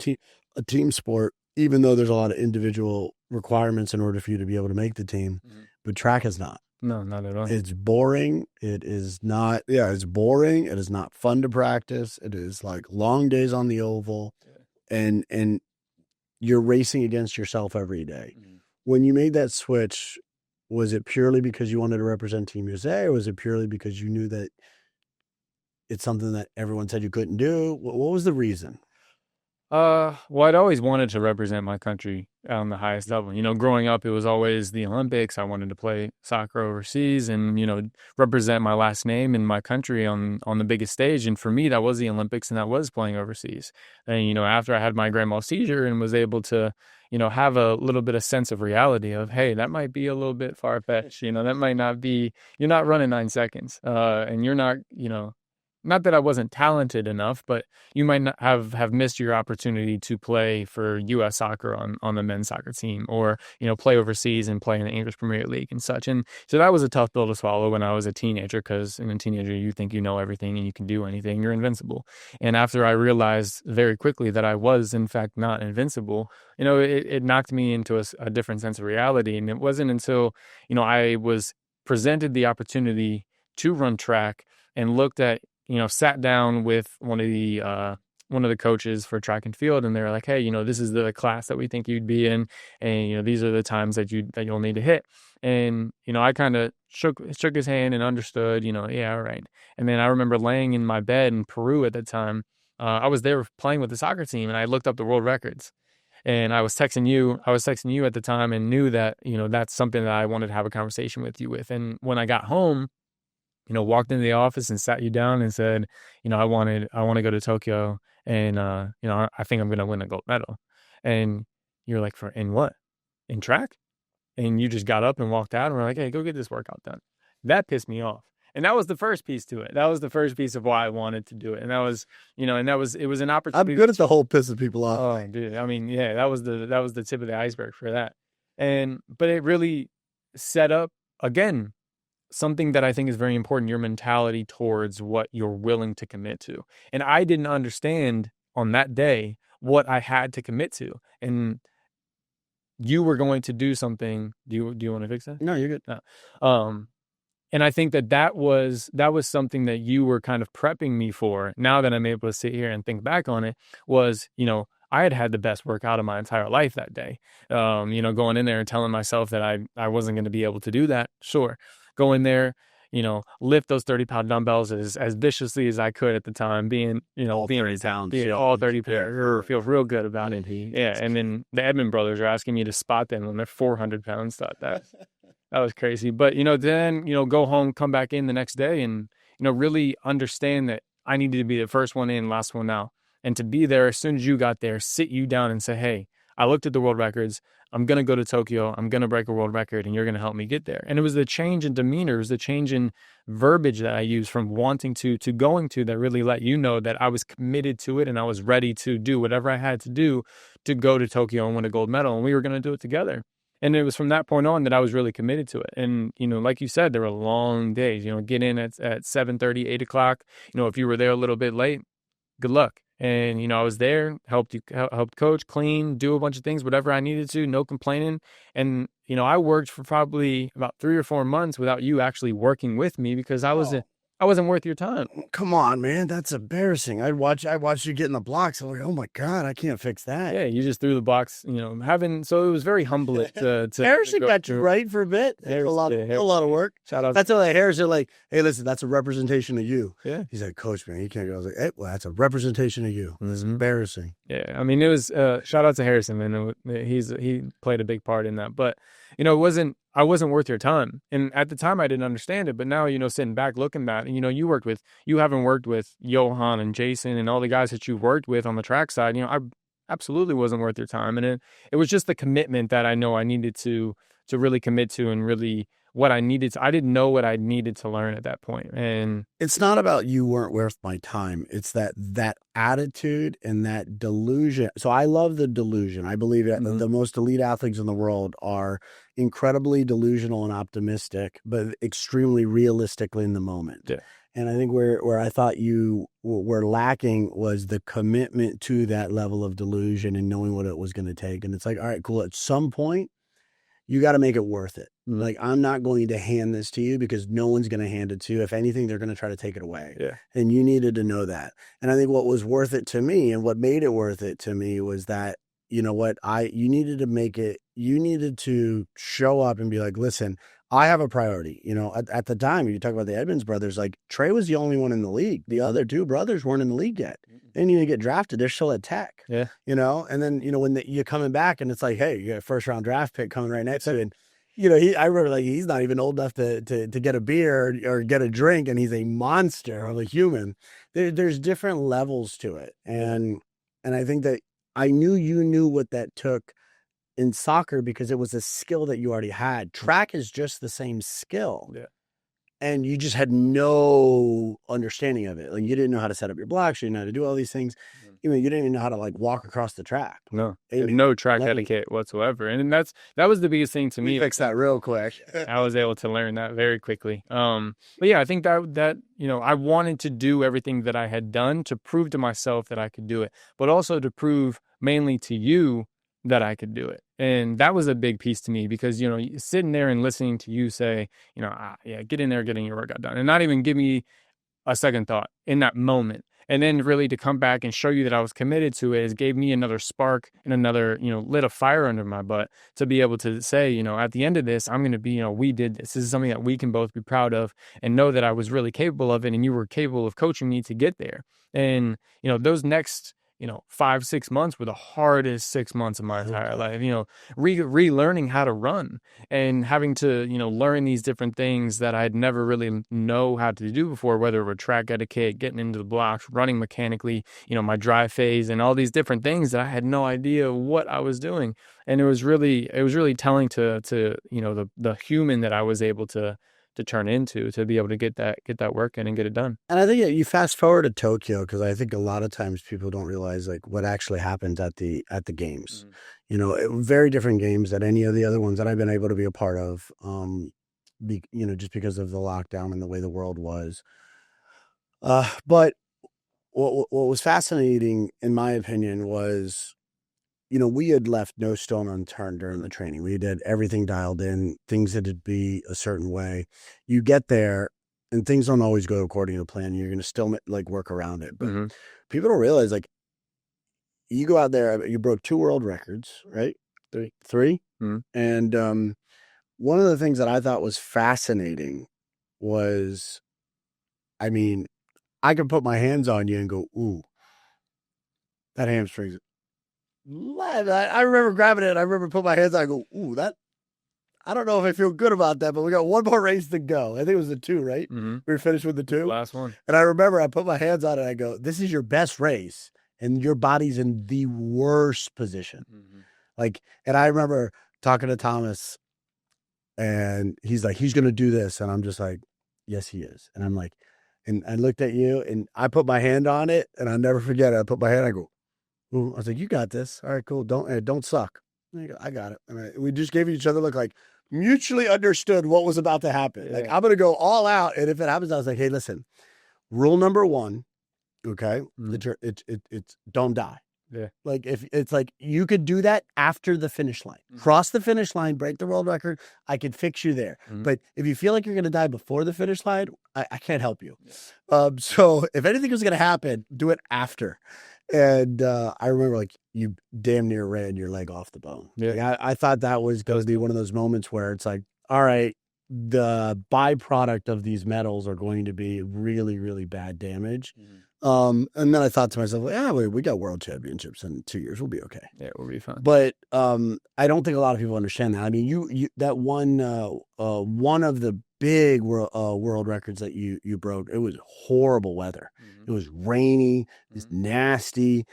a team sport, even though there's a lot of individual requirements in order for you to be able to make the team, but track is not.
No, not at all.
It's boring. It is not. Yeah, it's boring. It is not fun to practice. It is like long days on the oval, and you're racing against yourself every day. When you made that switch, was it purely because you wanted to represent Team USA, or was it purely because you knew that it's something that everyone said you couldn't do? What was the reason?
Well, I'd always wanted to represent my country on the highest level. Growing up, it was always the Olympics. I wanted to play soccer overseas and, represent my last name and my country on the biggest stage. And for me, that was the Olympics, and that was playing overseas. And, after I had my grand mal seizure and was able to, have a little bit of sense of reality of, hey, that might be a little bit far-fetched. That might not be, you're not running 9 seconds and you're not, not that I wasn't talented enough, but you might not have missed your opportunity to play for U.S. soccer on the men's soccer team, or, play overseas and play in the English Premier League and such. And so that was a tough pill to swallow when I was a teenager, because in a teenager, you think you know everything and you can do anything, you're invincible. And after I realized very quickly that I was, in fact, not invincible, it knocked me into a different sense of reality. And it wasn't until, I was presented the opportunity to run track and looked at, sat down with one of the coaches for track and field, and they were like, hey, this is the class that we think you'd be in, and these are the times that you'll need to hit. And I kind of shook his hand and understood, yeah, all right. And then I remember laying in my bed in Peru at the time. I was there playing with the soccer team, and I looked up the world records. And I was texting you at the time, and knew that, that's something that I wanted to have a conversation with you with. And when I got home, walked into the office and sat you down and said, I want to go to Tokyo, and I think I'm going to win a gold medal. And you're like, in what? In track? And you just got up and walked out, and we're like, hey, go get this workout done. That pissed me off. And that was the first piece to it. That was the first piece of why I wanted to do it. And that was, it was an opportunity.
I'm good at the whole pissing people off.
Oh, dude. I mean, yeah, that was the tip of the iceberg for that. But it really set up, again, something that I think is very important, your mentality towards what you're willing to commit to. And I didn't understand on that day what I had to commit to. And you were going to do something. Do you want to fix that?
No, you're good.
No. And I think that was something that you were kind of prepping me for. Now that I'm able to sit here and think back on it, was, I had the best workout of my entire life that day. Going in there and telling myself that I wasn't going to be able to do that. Sure. Go in there, lift those 30-pound dumbbells as viciously as I could at the time, being
all 30 pounds.
Being all 30 pounds. Feel real good about it. Yeah. And then the Edmond brothers are asking me to spot them when they're 400 pounds. Thought that was crazy. But, then, go home, come back in the next day and, really understand that I needed to be the first one in, last one out. And to be there as soon as you got there, sit you down and say, hey, I looked at the world records. I'm going to go to Tokyo. I'm going to break a world record, and you're going to help me get there. And it was the change in demeanor, it was the change in verbiage that I used from wanting to going to that really let you know that I was committed to it and I was ready to do whatever I had to do to go to Tokyo and win a gold medal. And we were going to do it together. And it was from that point on that I was really committed to it. And, like you said, there were long days, get in at 7:30, 8 o'clock. If you were there a little bit late, good luck. And, I was there, helped coach, clean, do a bunch of things, whatever I needed to, no complaining. And, I worked for probably about 3 or 4 months without you actually working with me because I wasn't worth your time.
Come on, man. That's embarrassing. I watched you get in the blocks. I'm like, oh my God, I can't fix that.
Yeah, you just threw the blocks, so it was very humbling to
Harrison got you right for a bit. A lot of work.
Shout out.
That's why Harrison like, hey, listen, that's a representation of you.
Yeah.
He's like, coach, man, you can't go. I was like, hey, well, that's a representation of you. It's embarrassing.
Yeah. I mean, it was, shout out to Harrison, man. He played a big part in that, but I wasn't worth your time. And at the time I didn't understand it, but now, sitting back looking back, you haven't worked with Johan and Jason and all the guys that you worked with on the track side. I absolutely wasn't worth your time. And it was just the commitment that I know I needed to really commit to, and really what I needed to, I didn't know what I needed to learn at that point. And
it's not about you weren't worth my time. It's that attitude and that delusion. So I love the delusion. I believe that the most elite athletes in the world are incredibly delusional and optimistic, but extremely realistically in the moment.
Yeah.
And I think where I thought you were lacking was the commitment to that level of delusion and knowing what it was going to take. And it's like, all right, cool. At some point, you got to make it worth it. Like, I'm not going to hand this to you because no one's going to hand it to you. If anything, they're going to try to take it away.
Yeah.
And you needed to know that. And I think what was worth it to me and what made it worth it to me was that, you needed to show up and be like, listen, I have a priority. At the time, you talk about the Edmonds brothers, like Trey was the only one in the league. The other two brothers weren't in the league yet. They didn't even get drafted. They're still at Tech.
Yeah.
And then, when you're coming back and it's like, hey, you got a first round draft pick coming right next to you. And, I remember like he's not even old enough to get a beer or get a drink, and he's a monster of a human. There's different levels to it. And I think that I knew you knew what that took in soccer because it was a skill that you already had. Track is just the same skill.
Yeah.
And you just had no understanding of it. Like, you didn't know how to set up your blocks. You didn't know how to do all these things. You didn't even know how to like walk across the track.
No, no track etiquette whatsoever. And that was the biggest thing to me.
Fix that real quick.
I was able to learn that very quickly. But yeah, I think that I wanted to do everything that I had done to prove to myself that I could do it, but also to prove mainly to you that I could do it. And that was a big piece to me because, sitting there and listening to you say, get in there, getting your workout done, and not even give me a second thought in that moment. And then really to come back and show you that I was committed to it gave me another spark and another, lit a fire under my butt to be able to say, at the end of this, I'm going to be, we did this. This is something that we can both be proud of and know that I was really capable of it. And you were capable of coaching me to get there. And, those next, 5-6 months were the hardest 6 months of my entire life. Relearning how to run and having to, learn these different things that I'd never really know how to do before, whether it were track etiquette, getting into the blocks, running mechanically, my drive phase, and all these different things that I had no idea what I was doing. And it was really telling to the human that I was able to turn into, to be able to get that work in and get it done.
And I think you fast forward to Tokyo, because I think a lot of times people don't realize like what actually happened at the games. Very different games than any of the other ones that I've been able to be a part of. Just because of the lockdown and the way the world was. But what was fascinating, in my opinion, was we had left no stone unturned during the training. We did everything dialed in, things that would be a certain way. You get there and things don't always go according to plan. You're going to still like work around it. But people don't realize, like, you go out there, you broke 2 world records, right? 3. And one of the things that I thought was fascinating was, I mean, I could put my hands on you and go, ooh, that hamstring's. I remember grabbing it. I remember putting my hands on it. I go, ooh, that. I don't know if I feel good about that, but we got one more race to go. I think it was the 2, right? We were finished with the 2.
Last one.
And I remember I put my hands on it. And I go, this is your best race, and your body's in the worst position. And I remember talking to Thomas, and he's like, he's going to do this. And I'm just like, yes, he is. And I'm like, and I looked at you, and I put my hand on it, and I'll never forget it. I put my hand, I go, ooh. I was like, you got this. All right, cool. Don't suck. I got it. And we just gave each other a look, like mutually understood what was about to happen.
Yeah.
Like, I'm going to go all out. And if it happens, I was like, hey, listen, rule number 1, okay, it's don't die.
Yeah.
Like, if it's like, you could do that after the finish line, cross the finish line, break the world record. I could fix you there. But if you feel like you're going to die before the finish line, I can't help you. Yeah. So if anything was going to happen, do it after. And I remember, like, you damn near ran your leg off the bone.
Yeah.
Like, I thought that was going to be one of those moments where it's like, all right, the byproduct of these medals are going to be really, really bad damage. And then I thought to myself, yeah, we got world championships in 2 years. We'll be okay.
Yeah, we'll be fine.
But I don't think a lot of people understand that. I mean, you that one of the big world records that you broke, it was horrible weather. It was rainy, it's nasty.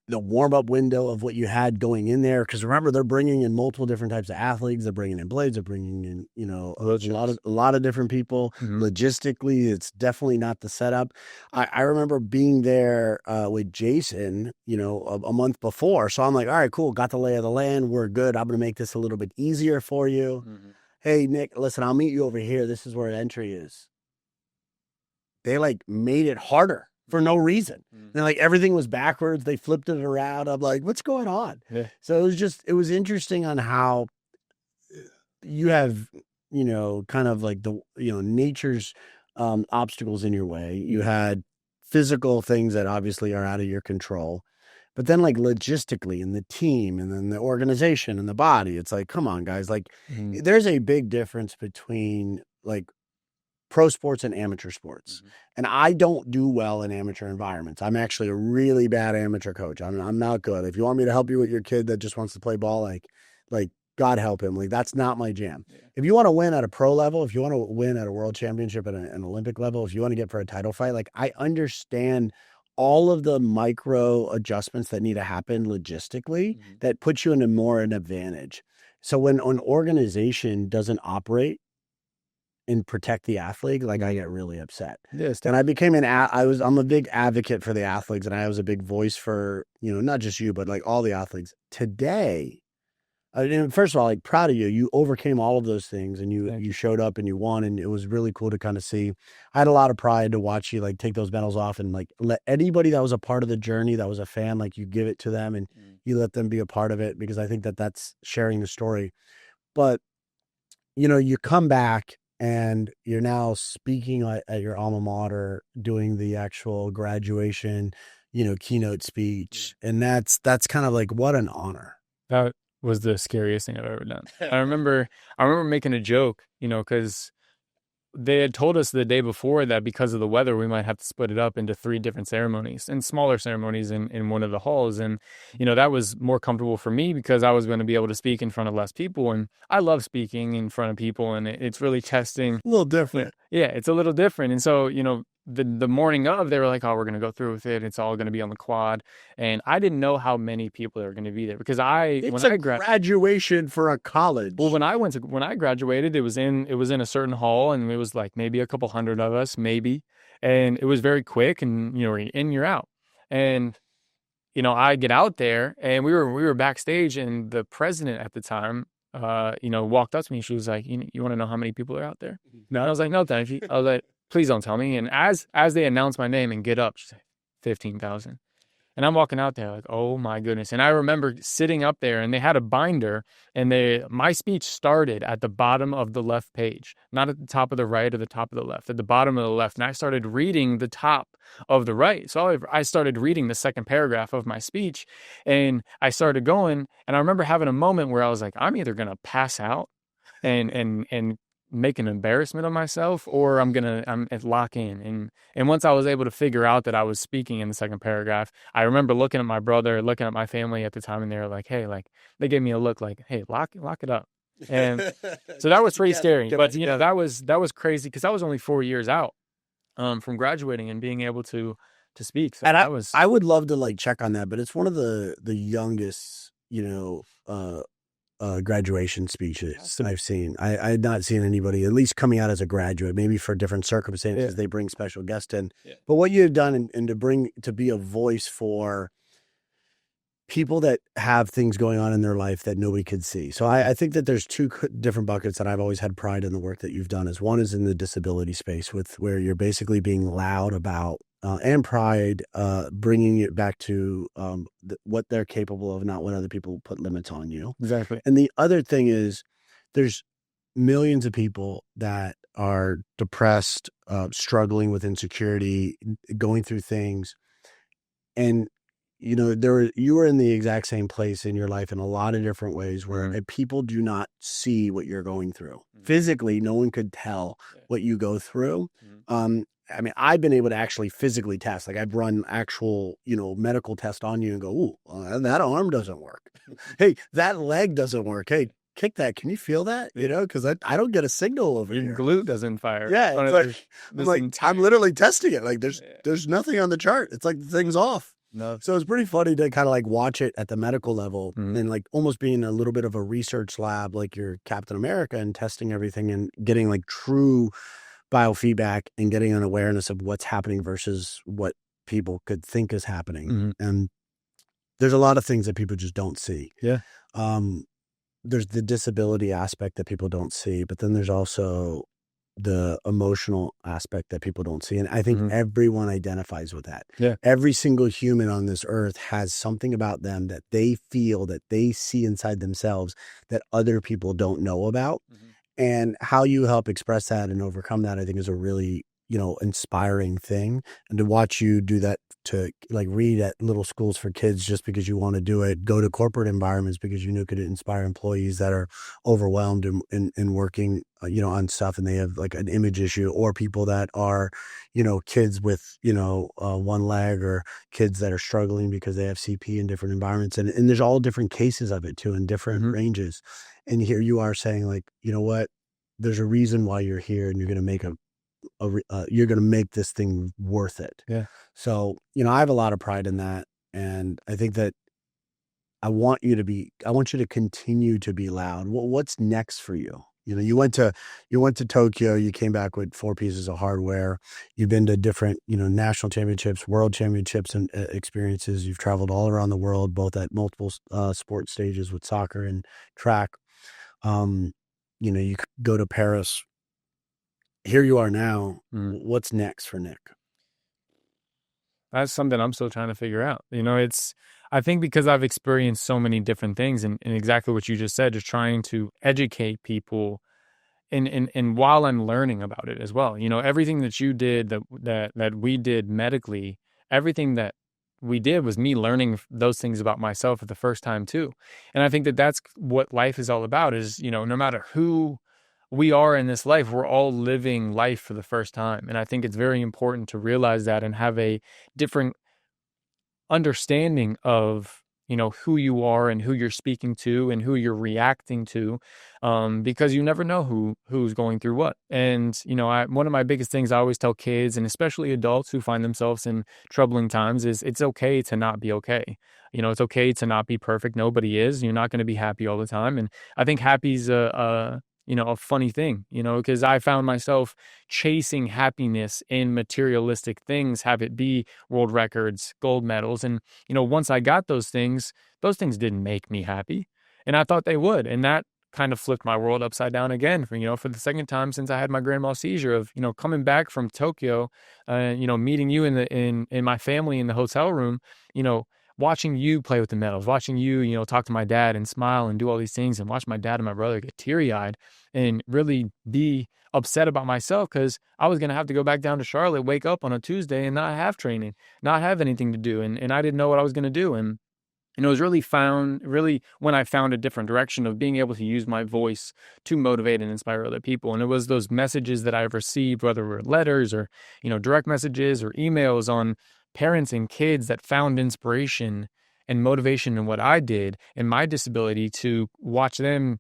The warm-up window of what you had going in there, because remember, they're bringing in multiple different types of athletes. They're bringing in blades. They're bringing in, a lot of different people. Logistically, it's definitely not the setup. I remember being there with Jason, a month before. So I'm like, all right, cool. Got the lay of the land. We're good. I'm going to make this a little bit easier for you. Hey, Nick, listen, I'll meet you over here. This is where entry is. They like made it harder for no reason. And like everything was backwards. They flipped it around. I'm like, what's going on? Yeah. So it was interesting on how you have, kind of like the, nature's obstacles in your way. You had physical things that obviously are out of your control, but then like logistically and the team and then the organization and the body, it's like, come on, guys. Like there's a big difference between like pro sports and amateur sports. And I don't do well in amateur environments. I'm actually a really bad amateur coach. I'm not good. If you want me to help you with your kid that just wants to play ball, like God help him. Like, that's not my jam. Yeah. If you want to win at a pro level, if you want to win at a world championship at an Olympic level, if you want to get for a title fight, like I understand all of the micro adjustments that need to happen logistically that puts you in an advantage. So when an organization doesn't operate and protect the athlete, like I get really upset. Yes. And I became I'm a big advocate for the athletes, and I was a big voice for, not just you, but like all the athletes. Today, first of all, like proud of you. You overcame all of those things, and you showed up and you won, and it was really cool to kind of see. I had a lot of pride to watch you like take those medals off and like let anybody that was a part of the journey, that was a fan, like you give it to them and you let them be a part of it, because I think that that's sharing the story. But, you come back and you're now speaking at your alma mater, doing the actual graduation, keynote speech. And that's kind of like, what an honor.
That was the scariest thing I've ever done. I remember making a joke, because they had told us the day before that because of the weather, we might have to split it up into 3 different ceremonies and smaller ceremonies in one of the halls. And, that was more comfortable for me because I was going to be able to speak in front of less people. And I love speaking in front of people, and it's really testing.
A little different.
Yeah, it's a little different. And so, the morning of, they were like, oh, we're going to go through with it. It's all going to be on the quad. And I didn't know how many people are going to be there because
It's a graduation for a college.
Well, when I graduated, it was in a certain hall, and it was like maybe a couple hundred of us, maybe. And it was very quick, and, you're in, you're out. And, I get out there, and we were backstage, and the president at the time, walked up to me. She was like, you want to know how many people are out there? No, I was like, no, thank you. I was like, please don't tell me. And as they announced my name and get up, she's like, 15,000. And I'm walking out there like, oh my goodness. And I remember sitting up there, and they had a binder, and my speech started at the bottom of the left page, not at the top of the right or the top of the left, at the bottom of the left. And I started reading the top of the right. So I started reading the second paragraph of my speech, and I started going. And I remember having a moment where I was like, I'm either going to pass out and make an embarrassment of myself, or I'm lock in. And once I was able to figure out that I was speaking in the second paragraph, I remember looking at my brother, looking at my family at the time, and they were like, hey, like, they gave me a look like, hey, lock it up. And so that was pretty scary. But that was crazy because I was only 4 years out from graduating and being able to speak. So
and I would love to like check on that, but it's one of the youngest, graduation speeches I've seen. I had not seen anybody, at least coming out as a graduate, maybe for different circumstances, they bring special guests in. Yeah. But what you have done and to be a voice for people that have things going on in their life that nobody could see. So I think that there's two different buckets that I've always had pride in the work that you've done. One is in the disability space, where you're basically being loud about and pride, bringing it back to what they're capable of, not what other people put limits on you.
Exactly.
And the other thing is, there's millions of people that are depressed, struggling with insecurity, going through things, and you were in the exact same place in your life in a lot of different ways where people do not see what you're going through. Physically, no one could tell what you go through. I mean, I've been able to actually physically test. Like, I've run actual, medical test on you and go, ooh, that arm doesn't work. Hey, that leg doesn't work. Hey, kick that. Can you feel that? Because I don't get a signal over
your
here.
Glute doesn't fire.
Yeah, I'm literally testing it. Like, there's nothing on the chart. It's like the thing's off.
No.
So it's pretty funny to kind of like watch it at the medical level and like almost being a little bit of a research lab, like you're Captain America, and testing everything and getting like true biofeedback and getting an awareness of what's happening versus what people could think is happening. And there's a lot of things that people just don't see.
Yeah.
There's the disability aspect that people don't see, but then there's also the emotional aspect that people don't see. And I think everyone identifies with that.
Yeah.
Every single human on this earth has something about them that they feel, that they see inside themselves, that other people don't know about. And how you help express that and overcome that, I think, is a really, inspiring thing. And to watch you do that, to like read at little schools for kids just because you want to do it, go to corporate environments because you could inspire employees that are overwhelmed and working, on stuff, and they have like an image issue, or people that are, kids with, one leg, or kids that are struggling because they have CP in different environments. And there's all different cases of it too, in different ranges. And here you are saying like, you know what, there's a reason why you're here, and you're going to make you're going to make this thing worth it.
Yeah.
So, I have a lot of pride in that. And I think that I want you to continue to be loud. What's next for you? You went to Tokyo, you came back with 4 pieces of hardware. You've been to different, national championships, world championships and experiences. You've traveled all around the world, both at multiple sport stages with soccer and track. You could go to Paris. Here you are now. What's next for Nick?
That's something I'm still trying to figure out. I think because I've experienced so many different things, and exactly what you just said, just trying to educate people and while I'm learning about it as well. Everything that you did, that we did medically, everything that we did was me learning those things about myself for the first time too. And I think that that's what life is all about, is, no matter who we are in this life, we're all living life for the first time. And I think it's very important to realize that and have a different understanding of, who you are and who you're speaking to and who you're reacting to, because you never know who's going through what. And one of my biggest things I always tell kids, and especially adults who find themselves in troubling times, is it's okay to not be okay. It's okay to not be perfect. Nobody is. You're not going to be happy all the time. And I think happy's a funny thing, because I found myself chasing happiness in materialistic things, have it be world records, gold medals. And, once I got those things didn't make me happy. And I thought they would. And that kind of flipped my world upside down again for the second time since I had my grand mal seizure of, coming back from Tokyo, meeting you in my family in the hotel room, watching you play with the medals, watching you, talk to my dad and smile and do all these things, and watch my dad and my brother get teary-eyed and really be upset about myself because I was going to have to go back down to Charlotte, wake up on a Tuesday and not have training, not have anything to do. And I didn't know what I was going to do. And it was really when I found a different direction of being able to use my voice to motivate and inspire other people. And it was those messages that I've received, whether it were letters or, direct messages or emails on parents and kids that found inspiration and motivation in what I did and my disability to watch them,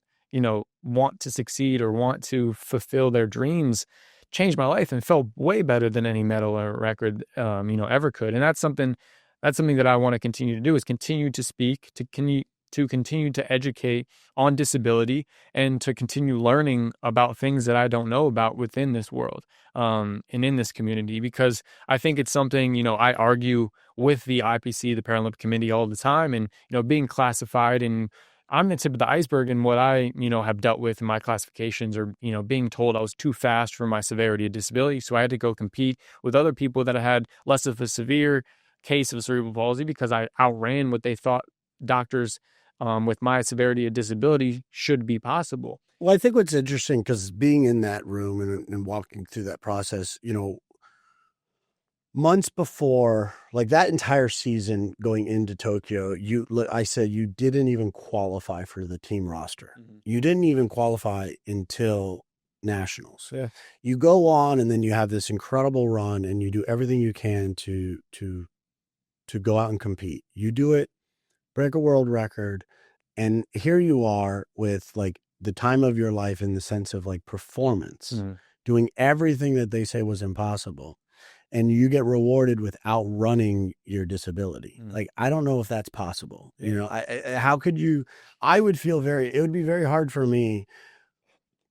want to succeed or want to fulfill their dreams, changed my life and felt way better than any medal or record, ever could. And that's something that I want to continue to do, is continue to speak, to continue to educate on disability, and to continue learning about things that I don't know about within this world, and in this community, because I think it's something, I argue with the IPC, the Paralympic Committee, all the time, and, being classified, and I'm the tip of the iceberg in what I, have dealt with in my classifications, or, being told I was too fast for my severity of disability. So I had to go compete with other people that had less of a severe case of cerebral palsy because I outran what they thought doctors with my severity of disability should be possible.
Well, I think what's interesting, because being in that room and walking through that process, months before, like that entire season going into Tokyo, I said you didn't even qualify for the team roster. Mm-hmm. You didn't even qualify until nationals.
Yeah.
You go on and then you have this incredible run and you do everything you can to go out and compete. You do it, break a world record, and here you are with like the time of your life in the sense of like performance, doing everything that they say was impossible. And you get rewarded with outrunning your disability. Like, I don't know if that's possible. How could you? I would feel it would be very hard for me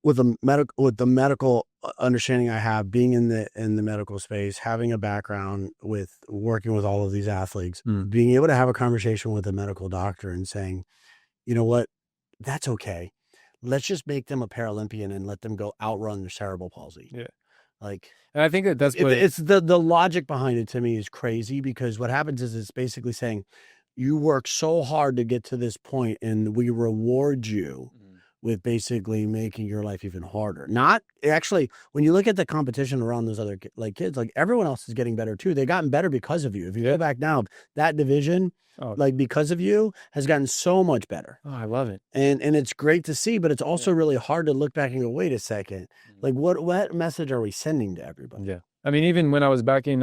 with the medical understanding I have, being in the medical space, having a background with working with all of these athletes, being able to have a conversation with a medical doctor and saying, you know what, that's okay. Let's just make them a Paralympian and let them go outrun their cerebral palsy.
Yeah.
Like,
and I think that's what
it's the logic behind it to me is crazy, because what happens is it's basically saying you work so hard to get to this point and we reward you with basically making your life even harder. Not actually, when you look at the competition around those other kids, like everyone else is getting better too. They've gotten better because of you. If you go back now, that division, because of you, has gotten so much better.
Oh, I love it.
And it's great to see, but it's also really hard to look back and go, wait a second, like what message are we sending to everybody?
Yeah. I mean, even when I was back in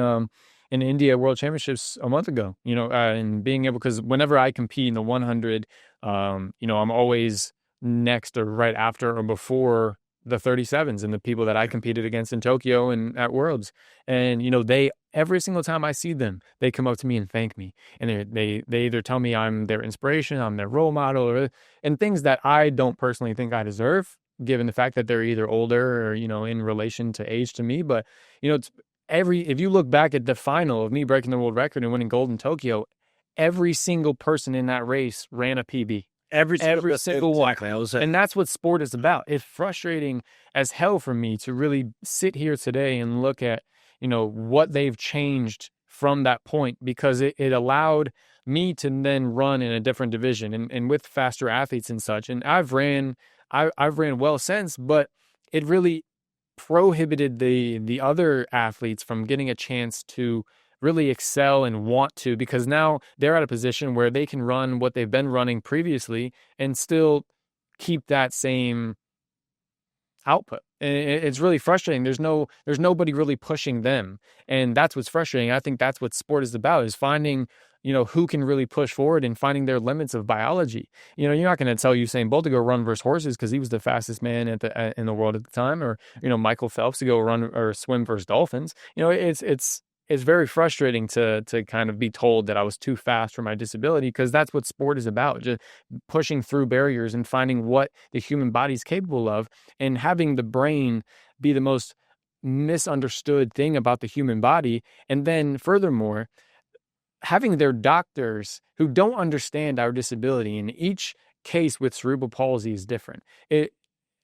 India World Championships a month ago, and being able, because whenever I compete in the 100, I'm always next or right after or before the 37s and the people that I competed against in Tokyo and at Worlds. And, they, every single time I see them, they come up to me and thank me. And they either tell me I'm their inspiration, I'm their role model, and things that I don't personally think I deserve, given the fact that they're either older or, in relation to age to me. But, if you look back at the final of me breaking the world record and winning gold in Tokyo, every single person in that race ran a PB. Every single one. And that's what sport is about. It's frustrating as hell for me to really sit here today and look at, what they've changed from that point, because it allowed me to then run in a different division and with faster athletes and such. And I've ran well since, but it really prohibited the other athletes from getting a chance to really excel and want to, because now they're at a position where they can run what they've been running previously and still keep that same output. And it's really frustrating. There's nobody really pushing them. And that's what's frustrating. I think that's what sport is about, is finding, who can really push forward and finding their limits of biology. You're not going to tell Usain Bolt to go run versus horses because he was the fastest man in the world at the time, or, Michael Phelps to go run or swim versus dolphins. It's very frustrating to kind of be told that I was too fast for my disability, because that's what sport is about, just pushing through barriers and finding what the human body is capable of, and having the brain be the most misunderstood thing about the human body. And then furthermore, having their doctors who don't understand our disability. In each case with cerebral palsy is different.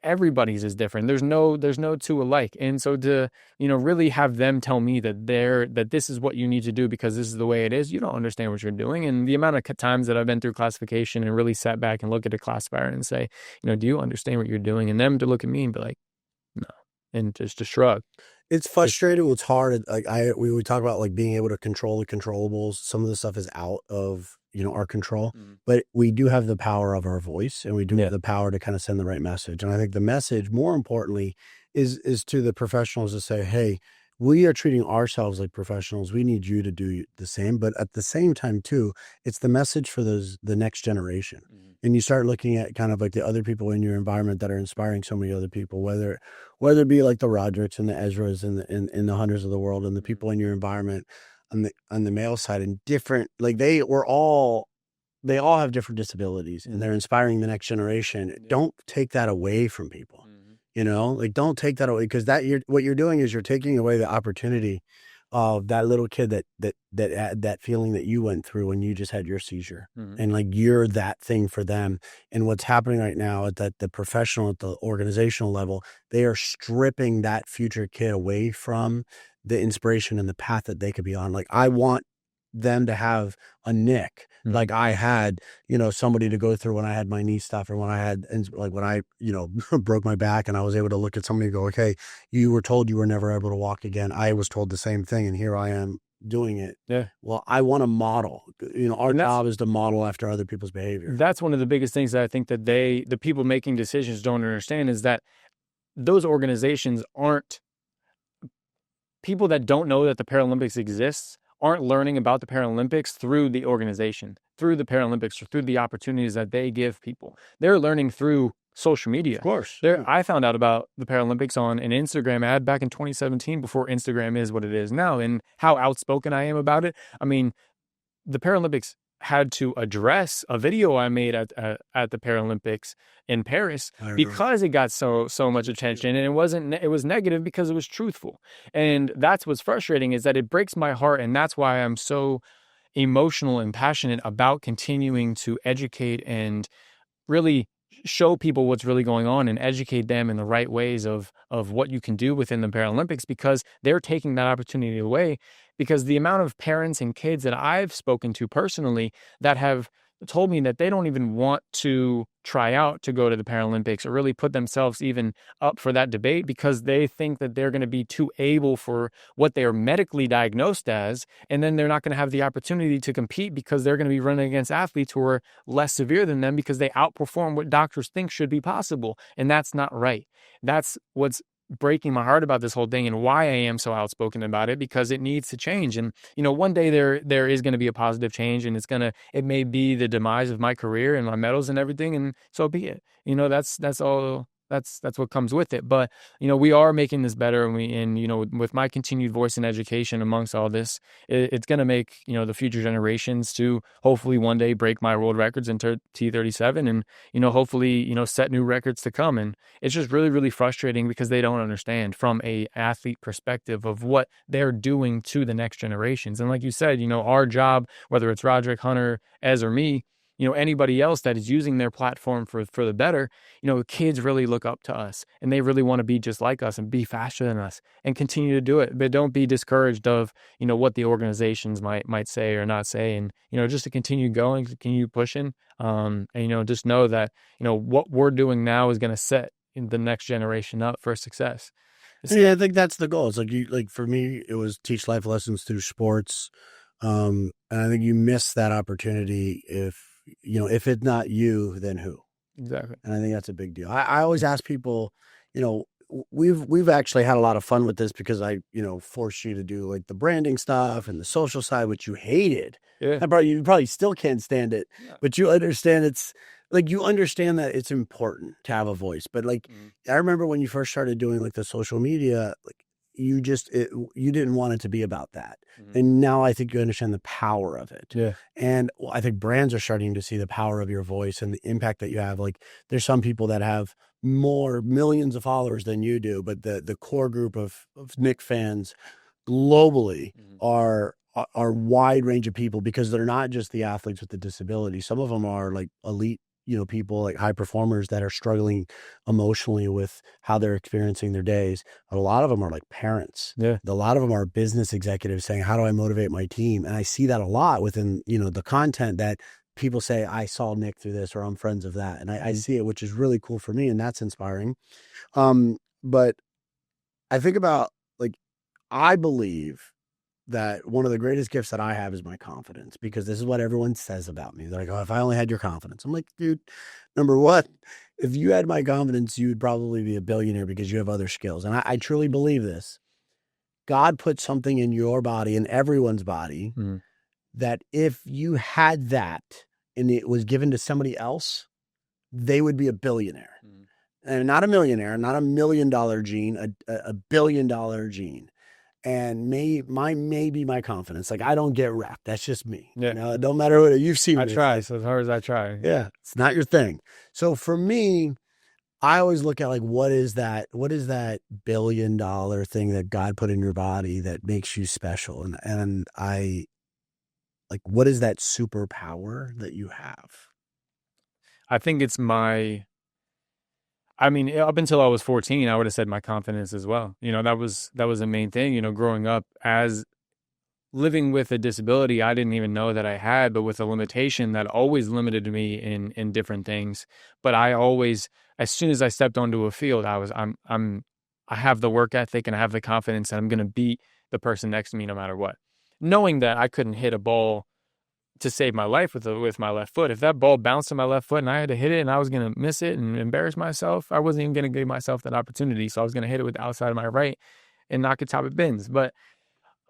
Everybody's is different. There's no two alike. And so to, really have them tell me that this is what you need to do because this is the way it is, you don't understand what you're doing. And the amount of times that I've been through classification and really sat back and look at a classifier and say, do you understand what you're doing? And them to look at me and be like, no, and just to shrug.
It's frustrating. It's hard. Like we would talk about like being able to control the controllables. Some of the stuff is out of, our control, but we do have the power of our voice, and we do have the power to kind of send the right message. And I think the message, more importantly, is to the professionals to say, hey, we are treating ourselves like professionals. We need you to do the same. But at the same time, too, it's the message for the next generation. And you start looking at kind of like the other people in your environment that are inspiring so many other people, whether it be like the Rodricks and the Ezras and the Hunters of the world, and the people in your environment on the male side, and different, like they all have different disabilities, and they're inspiring the next generation. Don't take that away from people. Like don't take that away, because what you're doing is you're taking away the opportunity of that little kid that had that feeling that you went through when you just had your seizure. And like you're that thing for them. And what's happening right now at the professional, at the organizational level, they are stripping that future kid away from the inspiration and the path that they could be on. Like I want them to have a Nick like I had, somebody to go through when I had my knee stuff, or when I had, like when I, broke my back, and I was able to look at somebody and go, okay, you were told you were never able to walk again. I was told the same thing, and here I am doing it.
Yeah.
Well, I want to model, our job is to model after other people's behavior.
That's one of the biggest things that I think that the people making decisions don't understand, is that those organizations aren't, people that don't know that the Paralympics exists aren't learning about the Paralympics through the organization, through the Paralympics, or through the opportunities that they give people. They're learning through social media.
Of course.
I found out about the Paralympics on an Instagram ad back in 2017, before Instagram is what it is now, and how outspoken I am about it. I mean, the Paralympics had to address a video I made at the Paralympics in Paris, because it got so much attention, and it was negative because it was truthful. And that's what's frustrating, is that it breaks my heart, and that's why I'm so emotional and passionate about continuing to educate and really show people what's really going on, and educate them in the right ways of what you can do within the Paralympics, because they're taking that opportunity away. Because the amount of parents and kids that I've spoken to personally that have told me that they don't even want to try out to go to the Paralympics, or really put themselves even up for that debate, because they think that they're going to be too able for what they are medically diagnosed as, and then they're not going to have the opportunity to compete, because they're going to be running against athletes who are less severe than them, because they outperform what doctors think should be possible. And that's not right. That's what's breaking my heart about this whole thing, and why I am so outspoken about it, because it needs to change. And one day there is going to be a positive change, and it may be the demise of my career and my medals and everything, and so be it. That's all. That's what comes with it. But we are making this better, and with my continued voice and education amongst all this, it's going to make the future generations to hopefully one day break my world records in T37, and hopefully set new records to come. And it's just really, really frustrating, because they don't understand from a athlete perspective of what they're doing to the next generations. And like you said, our job, whether it's Roderick, Hunter, Ez, or me, anybody else that is using their platform for the better, kids really look up to us, and they really want to be just like us and be faster than us and continue to do it. But don't be discouraged of, what the organizations might say or not say. And, just to continue going, continue pushing, and, just know that, what we're doing now is going to set the next generation up for success.
Yeah, I think that's the goal. It's like for me, it was teach life lessons through sports. And I think you miss that opportunity if it's not you, then who?
Exactly.
And I think that's a big deal. I always ask people, you know, we've actually had a lot of fun with this because I, forced you to do like the branding stuff and the social side, which you hated.
Yeah.
You probably still can't stand it, but you understand you understand that it's important to have a voice. But like, I remember when you first started doing like the social media, like you didn't want it to be about that. And now I think you understand the power of it.
Yeah.
And I think brands are starting to see the power of your voice and the impact that you have. Like there's some people that have more millions of followers than you do, but the core group of Nick fans globally are wide range of people, because they're not just the athletes with the disability. Some of them are like elite, people like high performers that are struggling emotionally with how they're experiencing their days. But a lot of them are like parents.
Yeah.
A lot of them are business executives saying, how do I motivate my team? And I see that a lot within, the content that people say, I saw Nick through this, or I'm friends of that. And I see it, which is really cool for me. And that's inspiring. But I think about like, I believe that one of the greatest gifts that I have is my confidence, because this is what everyone says about me. They're like, oh, if I only had your confidence. I'm like, dude, number one, if you had my confidence, you would probably be a billionaire because you have other skills. And I truly believe this. God put something in your body, in everyone's body, that if you had that and it was given to somebody else, they would be a billionaire. And not a millionaire, not $1 million gene, a $1 billion gene. And maybe my confidence. Like I don't get wrapped. That's just me.
Yeah.
It don't matter what you've seen.
I try so as hard as I try.
Yeah. It's not your thing. So for me, I always look at like, what is that $1 billion thing that God put in your body that makes you special? And I like, what is that superpower that you have?
I think it's up until I was 14, I would have said my confidence as well. That was the main thing, growing up as living with a disability I didn't even know that I had, but with a limitation that always limited me in different things. But I always, as soon as I stepped onto a field, I have the work ethic and I have the confidence that I'm going to beat the person next to me no matter what. Knowing that I couldn't hit a ball to save my life with my left foot. If that ball bounced on my left foot and I had to hit it and I was going to miss it and embarrass myself, I wasn't even going to give myself that opportunity. So I was going to hit it with the outside of my right and knock it top it bins. But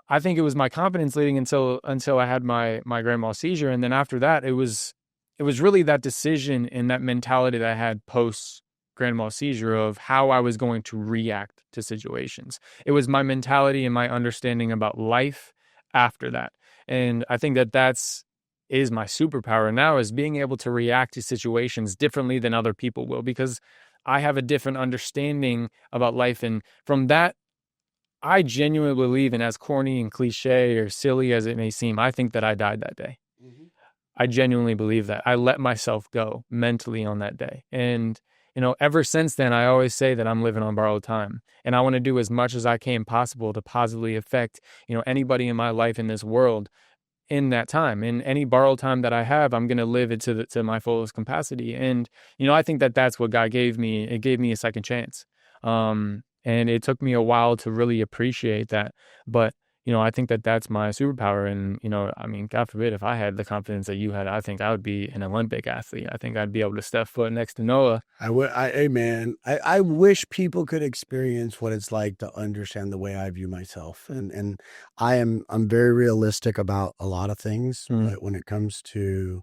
I think it was my confidence leading until I had my grand mal seizure. And then after that, it was really that decision and that mentality that I had post grand mal seizure of how I was going to react to situations. It was my mentality and my understanding about life after that. And I think that's my superpower now, is being able to react to situations differently than other people will, because I have a different understanding about life. And from that, I genuinely believe, and as corny and cliche or silly as it may seem, I think that I died that day. I genuinely believe that. I let myself go mentally on that day. And, ever since then, I always say that I'm living on borrowed time. And I want to do as much as I can possible to positively affect, anybody in my life in this world in that time. In any borrowed time that I have, I'm going to live it to my fullest capacity. And, I think that that's what God gave me. It gave me a second chance. And it took me a while to really appreciate that. But, I think that that's my superpower. And, God forbid, if I had the confidence that you had, I think I would be an Olympic athlete. I think I'd be able to step foot next to Noah.
I wish people could experience what it's like to understand the way I view myself. And I'm very realistic about a lot of things, but when it comes to,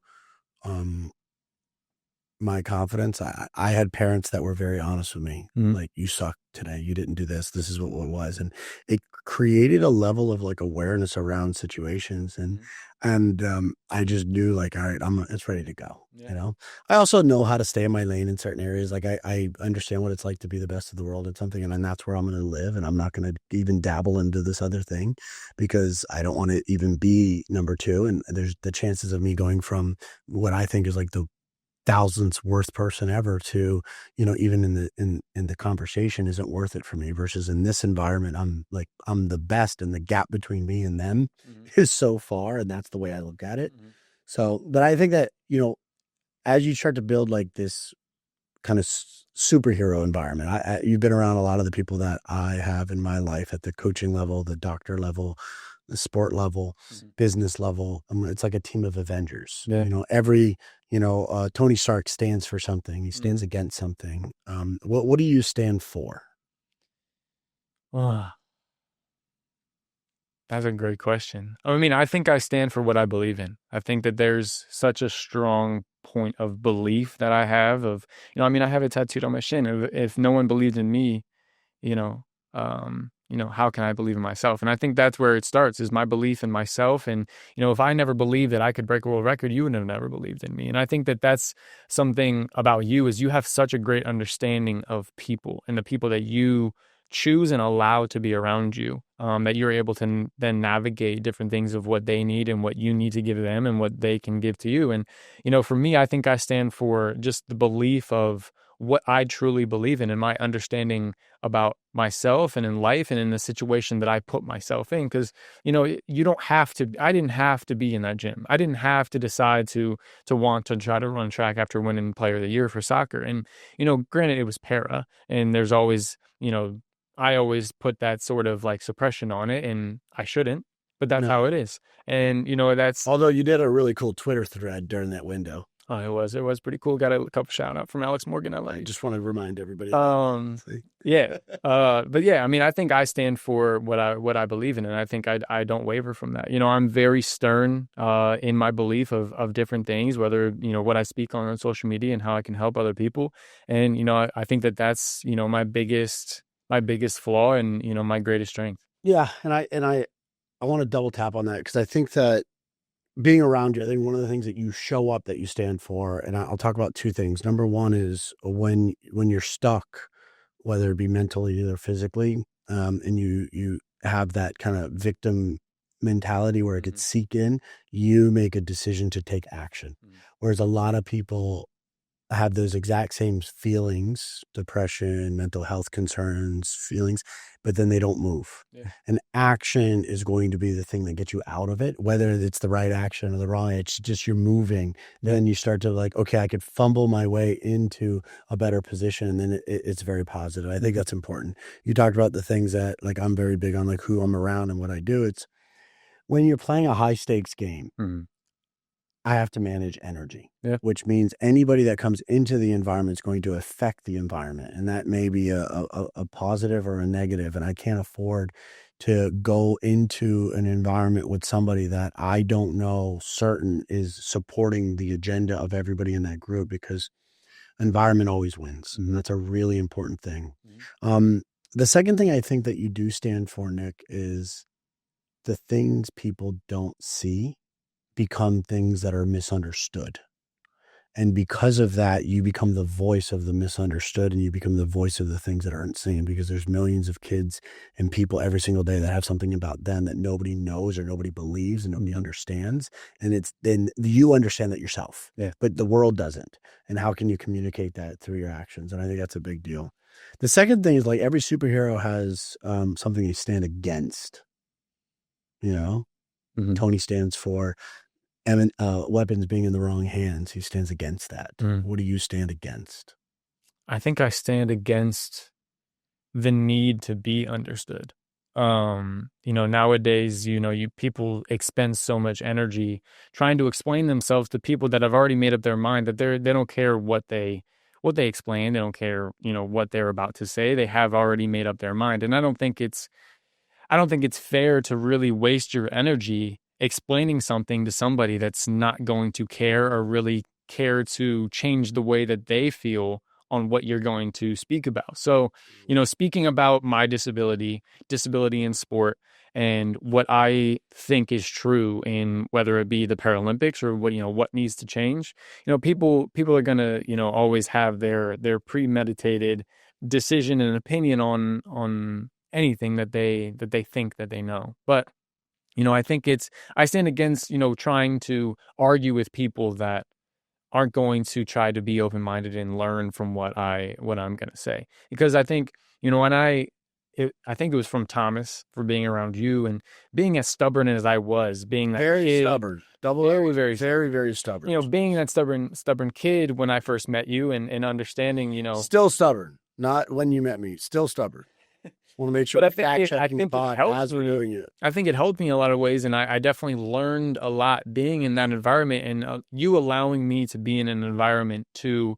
my confidence, I had parents that were very honest with me. Like, you suck today. You didn't do this. This is what it was. And it created a level of like awareness around situations. And I just knew like, all right, it's ready to go. I also know how to stay in my lane in certain areas. Like I understand what it's like to be the best of the world at something. And that's where I'm going to live. And I'm not going to even dabble into this other thing, because I don't want to even be number two. And there's the chances of me going from what I think is like the thousandth worst person ever to, even in the conversation isn't worth it for me, versus in this environment, I'm the best, and the gap between me and them is so far. And that's the way I look at it. So, but I think that, as you start to build like this kind of superhero environment, you've been around a lot of the people that I have in my life at the coaching level, the doctor level, the sport level, business level. It's like a team of Avengers.
Yeah.
Every Tony Stark stands for something. He stands against something. What do you stand for?
That's a great question. I mean, I think I stand for what I believe in. I think that there's such a strong point of belief that I have of, I mean, I have it tattooed on my shin. If no one believed in me, you know, how can I believe in myself? And I think that's where it starts, is my belief in myself. And, if I never believed that I could break a world record, you would have never believed in me. And I think that that's something about you, is you have such a great understanding of people and the people that you choose and allow to be around you, that you're able to then navigate different things of what they need and what you need to give them and what they can give to you. And, for me, I think I stand for just the belief of what I truly believe in and my understanding about myself and in life and in the situation that I put myself in. Because, you don't have to, I didn't have to be in that gym. I didn't have to decide to want to try to run track after winning player of the year for soccer. And, granted, it was para, and there's always, I always put that sort of like suppression on it, and I shouldn't, but that's how it is. And, that's...
Although you did a really cool Twitter thread during that window.
Oh, it was pretty cool. Got a couple shout out from Alex Morgan.
I just want to remind everybody.
Yeah. But yeah, I mean, I think I stand for what I believe in, and I think I don't waver from that. I'm very stern in my belief of different things, whether, what I speak on social media and how I can help other people. And, I think that's, my biggest flaw and, my greatest strength.
Yeah. And I want to double tap on that, because I think that being around you, I think one of the things that you show up that you stand for, and I'll talk about two things. Number one is when you're stuck, whether it be mentally or physically, and you have that kind of victim mentality where it could seep in, you make a decision to take action. Whereas a lot of people have those exact same feelings, depression, mental health concerns, feelings, but then they don't move. Yeah. And action is going to be the thing that gets you out of it, whether it's the right action or the wrong. It's just you're moving. Then you start to like, okay, I could fumble my way into a better position, and then it's very positive. I think that's important. You talked about the things that, like, I'm very big on, like who I'm around and what I do. It's when you're playing a high stakes game, I have to manage energy, which means anybody that comes into the environment is going to affect the environment. And that may be a positive or a negative. And I can't afford to go into an environment with somebody that I don't know certain is supporting the agenda of everybody in that group, because environment always wins. And that's a really important thing. The second thing I think that you do stand for, Nick, is the things people don't see become things that are misunderstood. And because of that, you become the voice of the misunderstood, and you become the voice of the things that aren't seen, because there's millions of kids and people every single day that have something about them that nobody knows or nobody believes and nobody understands. And then you understand that yourself, but the world doesn't. And how can you communicate that through your actions? And I think that's a big deal. The second thing is, like, every superhero has something they stand against. Tony stands for weapons being in the wrong hands. He stands against that. What do you stand against?
I think I stand against the need to be understood. Nowadays, people expend so much energy trying to explain themselves to people that have already made up their mind that they don't care what they explain. They don't care, what they're about to say. They have already made up their mind. And I don't think it's fair to really waste your energy explaining something to somebody that's not going to care or really care to change the way that they feel on what you're going to speak about. So, speaking about my disability in sport, and what I think is true in whether it be the Paralympics or what needs to change, people are going to, always have their premeditated decision and opinion on anything that they think that they know. But I think I stand against, trying to argue with people that aren't going to try to be open-minded and learn from what I'm going to say. Because I think, I think it was from Thomas, for being around you and being as stubborn as I was, being that
very
kid,
stubborn, very, very stubborn.
Being that stubborn kid when I first met you, and understanding,
still stubborn. Not when you met me, still stubborn. Want to make sure
But
fact checking
it
thought
helped
as we're
me.
doing it.
I think it helped me in a lot of ways, and I definitely learned a lot being in that environment, and you allowing me to be in an environment to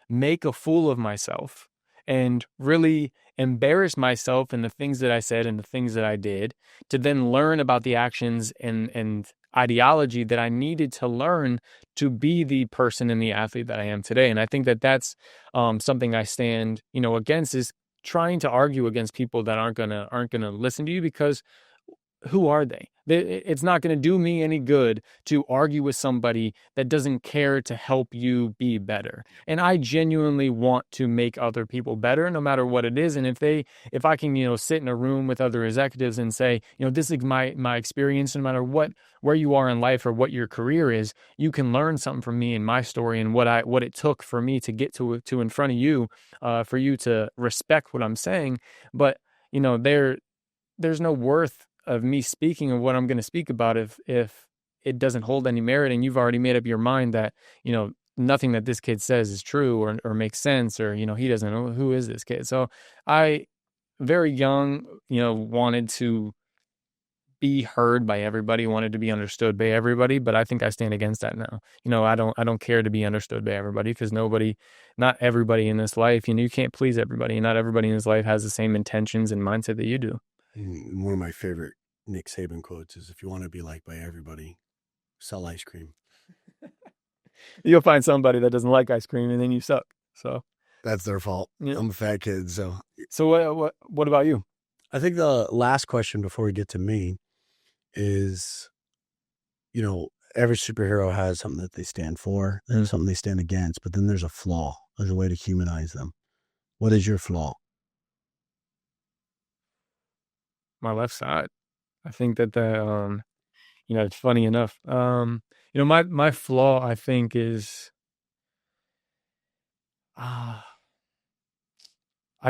make a fool of myself and really embarrass myself in the things that I said and the things that I did, to then learn about the actions and ideology that I needed to learn to be the person and the athlete that I am today. And I think that that's something I stand, against, is trying to argue against people that aren't gonna listen to you, because who are they? It's not going to do me any good to argue with somebody that doesn't care to help you be better. And I genuinely want to make other people better, no matter what it is. And if I can, sit in a room with other executives and say, this is my experience, no matter where you are in life or what your career is, you can learn something from me and my story and what it took for me to get to in front of you, for you to respect what I'm saying. But, there's no worth of me speaking of what I'm going to speak about if it doesn't hold any merit, and you've already made up your mind that, nothing that this kid says is true or makes sense, or, he doesn't know who is this kid. So I, very young, wanted to be heard by everybody, wanted to be understood by everybody, but I think I stand against that now. I don't care to be understood by everybody, because not everybody in this life, you can't please everybody, and not everybody in this life has the same intentions and mindset that you do.
One of my favorite Nick Saban quotes is, if you want to be liked by everybody, sell ice cream.
You'll find somebody that doesn't like ice cream, and then you suck. So
that's their fault. Yeah. I'm a fat kid. So
what about you?
I think the last question before we get to me is, every superhero has something that they stand for, there's something they stand against, but then there's a flaw. There's a way to humanize them. What is your flaw?
My left side. I think that it's funny enough. My flaw, I think, is, I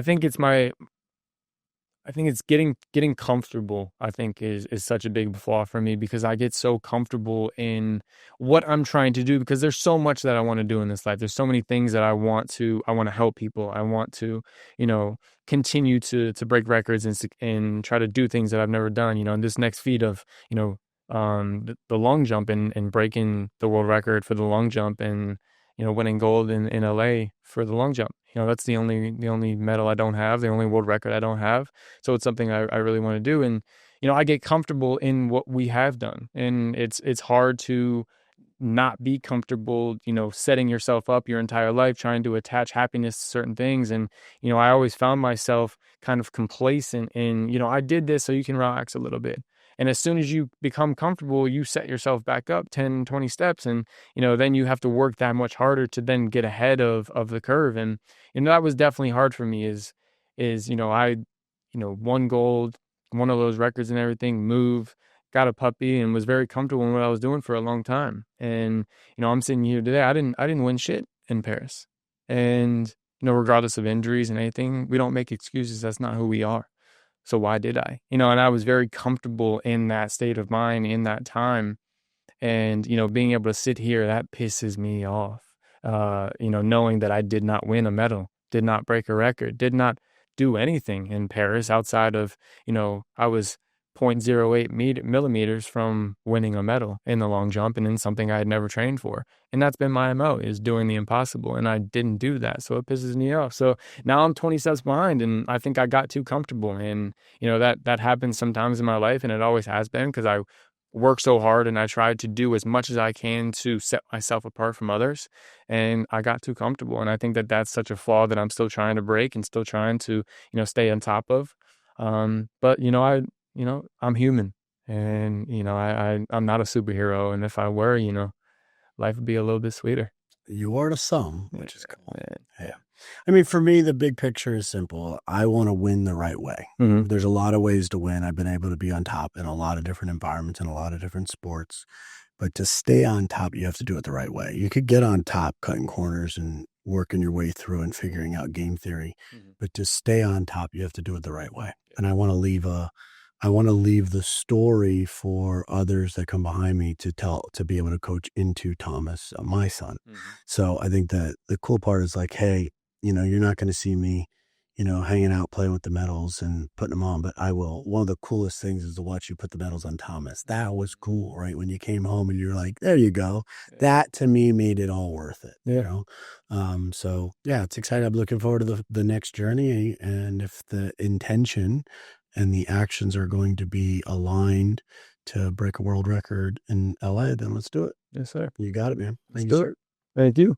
think it's getting comfortable, I think, is such a big flaw for me, because I get so comfortable in what I'm trying to do, because there's so much that I want to do in this life. There's so many things that I want to help people. I want to, continue to break records and try to do things that I've never done, in this next feat of, the long jump, and breaking the world record for the long jump, and, winning gold in LA for the long jump. That's the only medal I don't have, the only world record I don't have. So it's something I really want to do. And, I get comfortable in what we have done. And it's hard to not be comfortable, setting yourself up your entire life, trying to attach happiness to certain things. And, I always found myself kind of complacent in, I did this so you can relax a little bit. And as soon as you become comfortable, you set yourself back up 10, 20 steps. And, then you have to work that much harder to then get ahead of the curve. And, that was definitely hard for me I won gold, one of those records and everything, got a puppy, and was very comfortable in what I was doing for a long time. And, I'm sitting here today, I didn't win shit in Paris. And, regardless of injuries and anything, we don't make excuses. That's not who we are. So why did I? And I was very comfortable in that state of mind in that time. And, being able to sit here, that pisses me off. Knowing that I did not win a medal, did not break a record, did not do anything in Paris outside of, I was 0.08 millimeters from winning a medal in the long jump, and in something I had never trained for. And that's been my MO, is doing the impossible. And I didn't do that. So it pisses me off. So now I'm 20 steps behind, and I think I got too comfortable. And, that happens sometimes in my life, and it always has been, because I work so hard and I tried to do as much as I can to set myself apart from others, and I got too comfortable. And I think that that's such a flaw that I'm still trying to break and still trying to, stay on top of. But, I'm human, and, I'm not a superhero. And if I were, life would be a little bit sweeter.
You are to some, which is cool. Yeah. I mean, for me, the big picture is simple. I want to win the right way. Mm-hmm. There's a lot of ways to win. I've been able to be on top in a lot of different environments and a lot of different sports. But to stay on top, you have to do it the right way. You could get on top cutting corners and working your way through and figuring out game theory. Mm-hmm. But to stay on top, you have to do it the right way. And I want to leave the story for others that come behind me to be able to coach into Thomas, my son. Mm-hmm. So I think that the cool part is like, hey, you're not going to see me, hanging out, playing with the medals and putting them on. But one of the coolest things is to watch you put the medals on Thomas. That was cool, right? When you came home and you're like, there you go. That to me made it all worth it, So yeah, it's exciting. I'm looking forward to the next journey. And if the intention and the actions are going to be aligned to break a world record in LA, then let's do it.
Yes, sir.
You got it, man.
Thank you, sir. Thank you.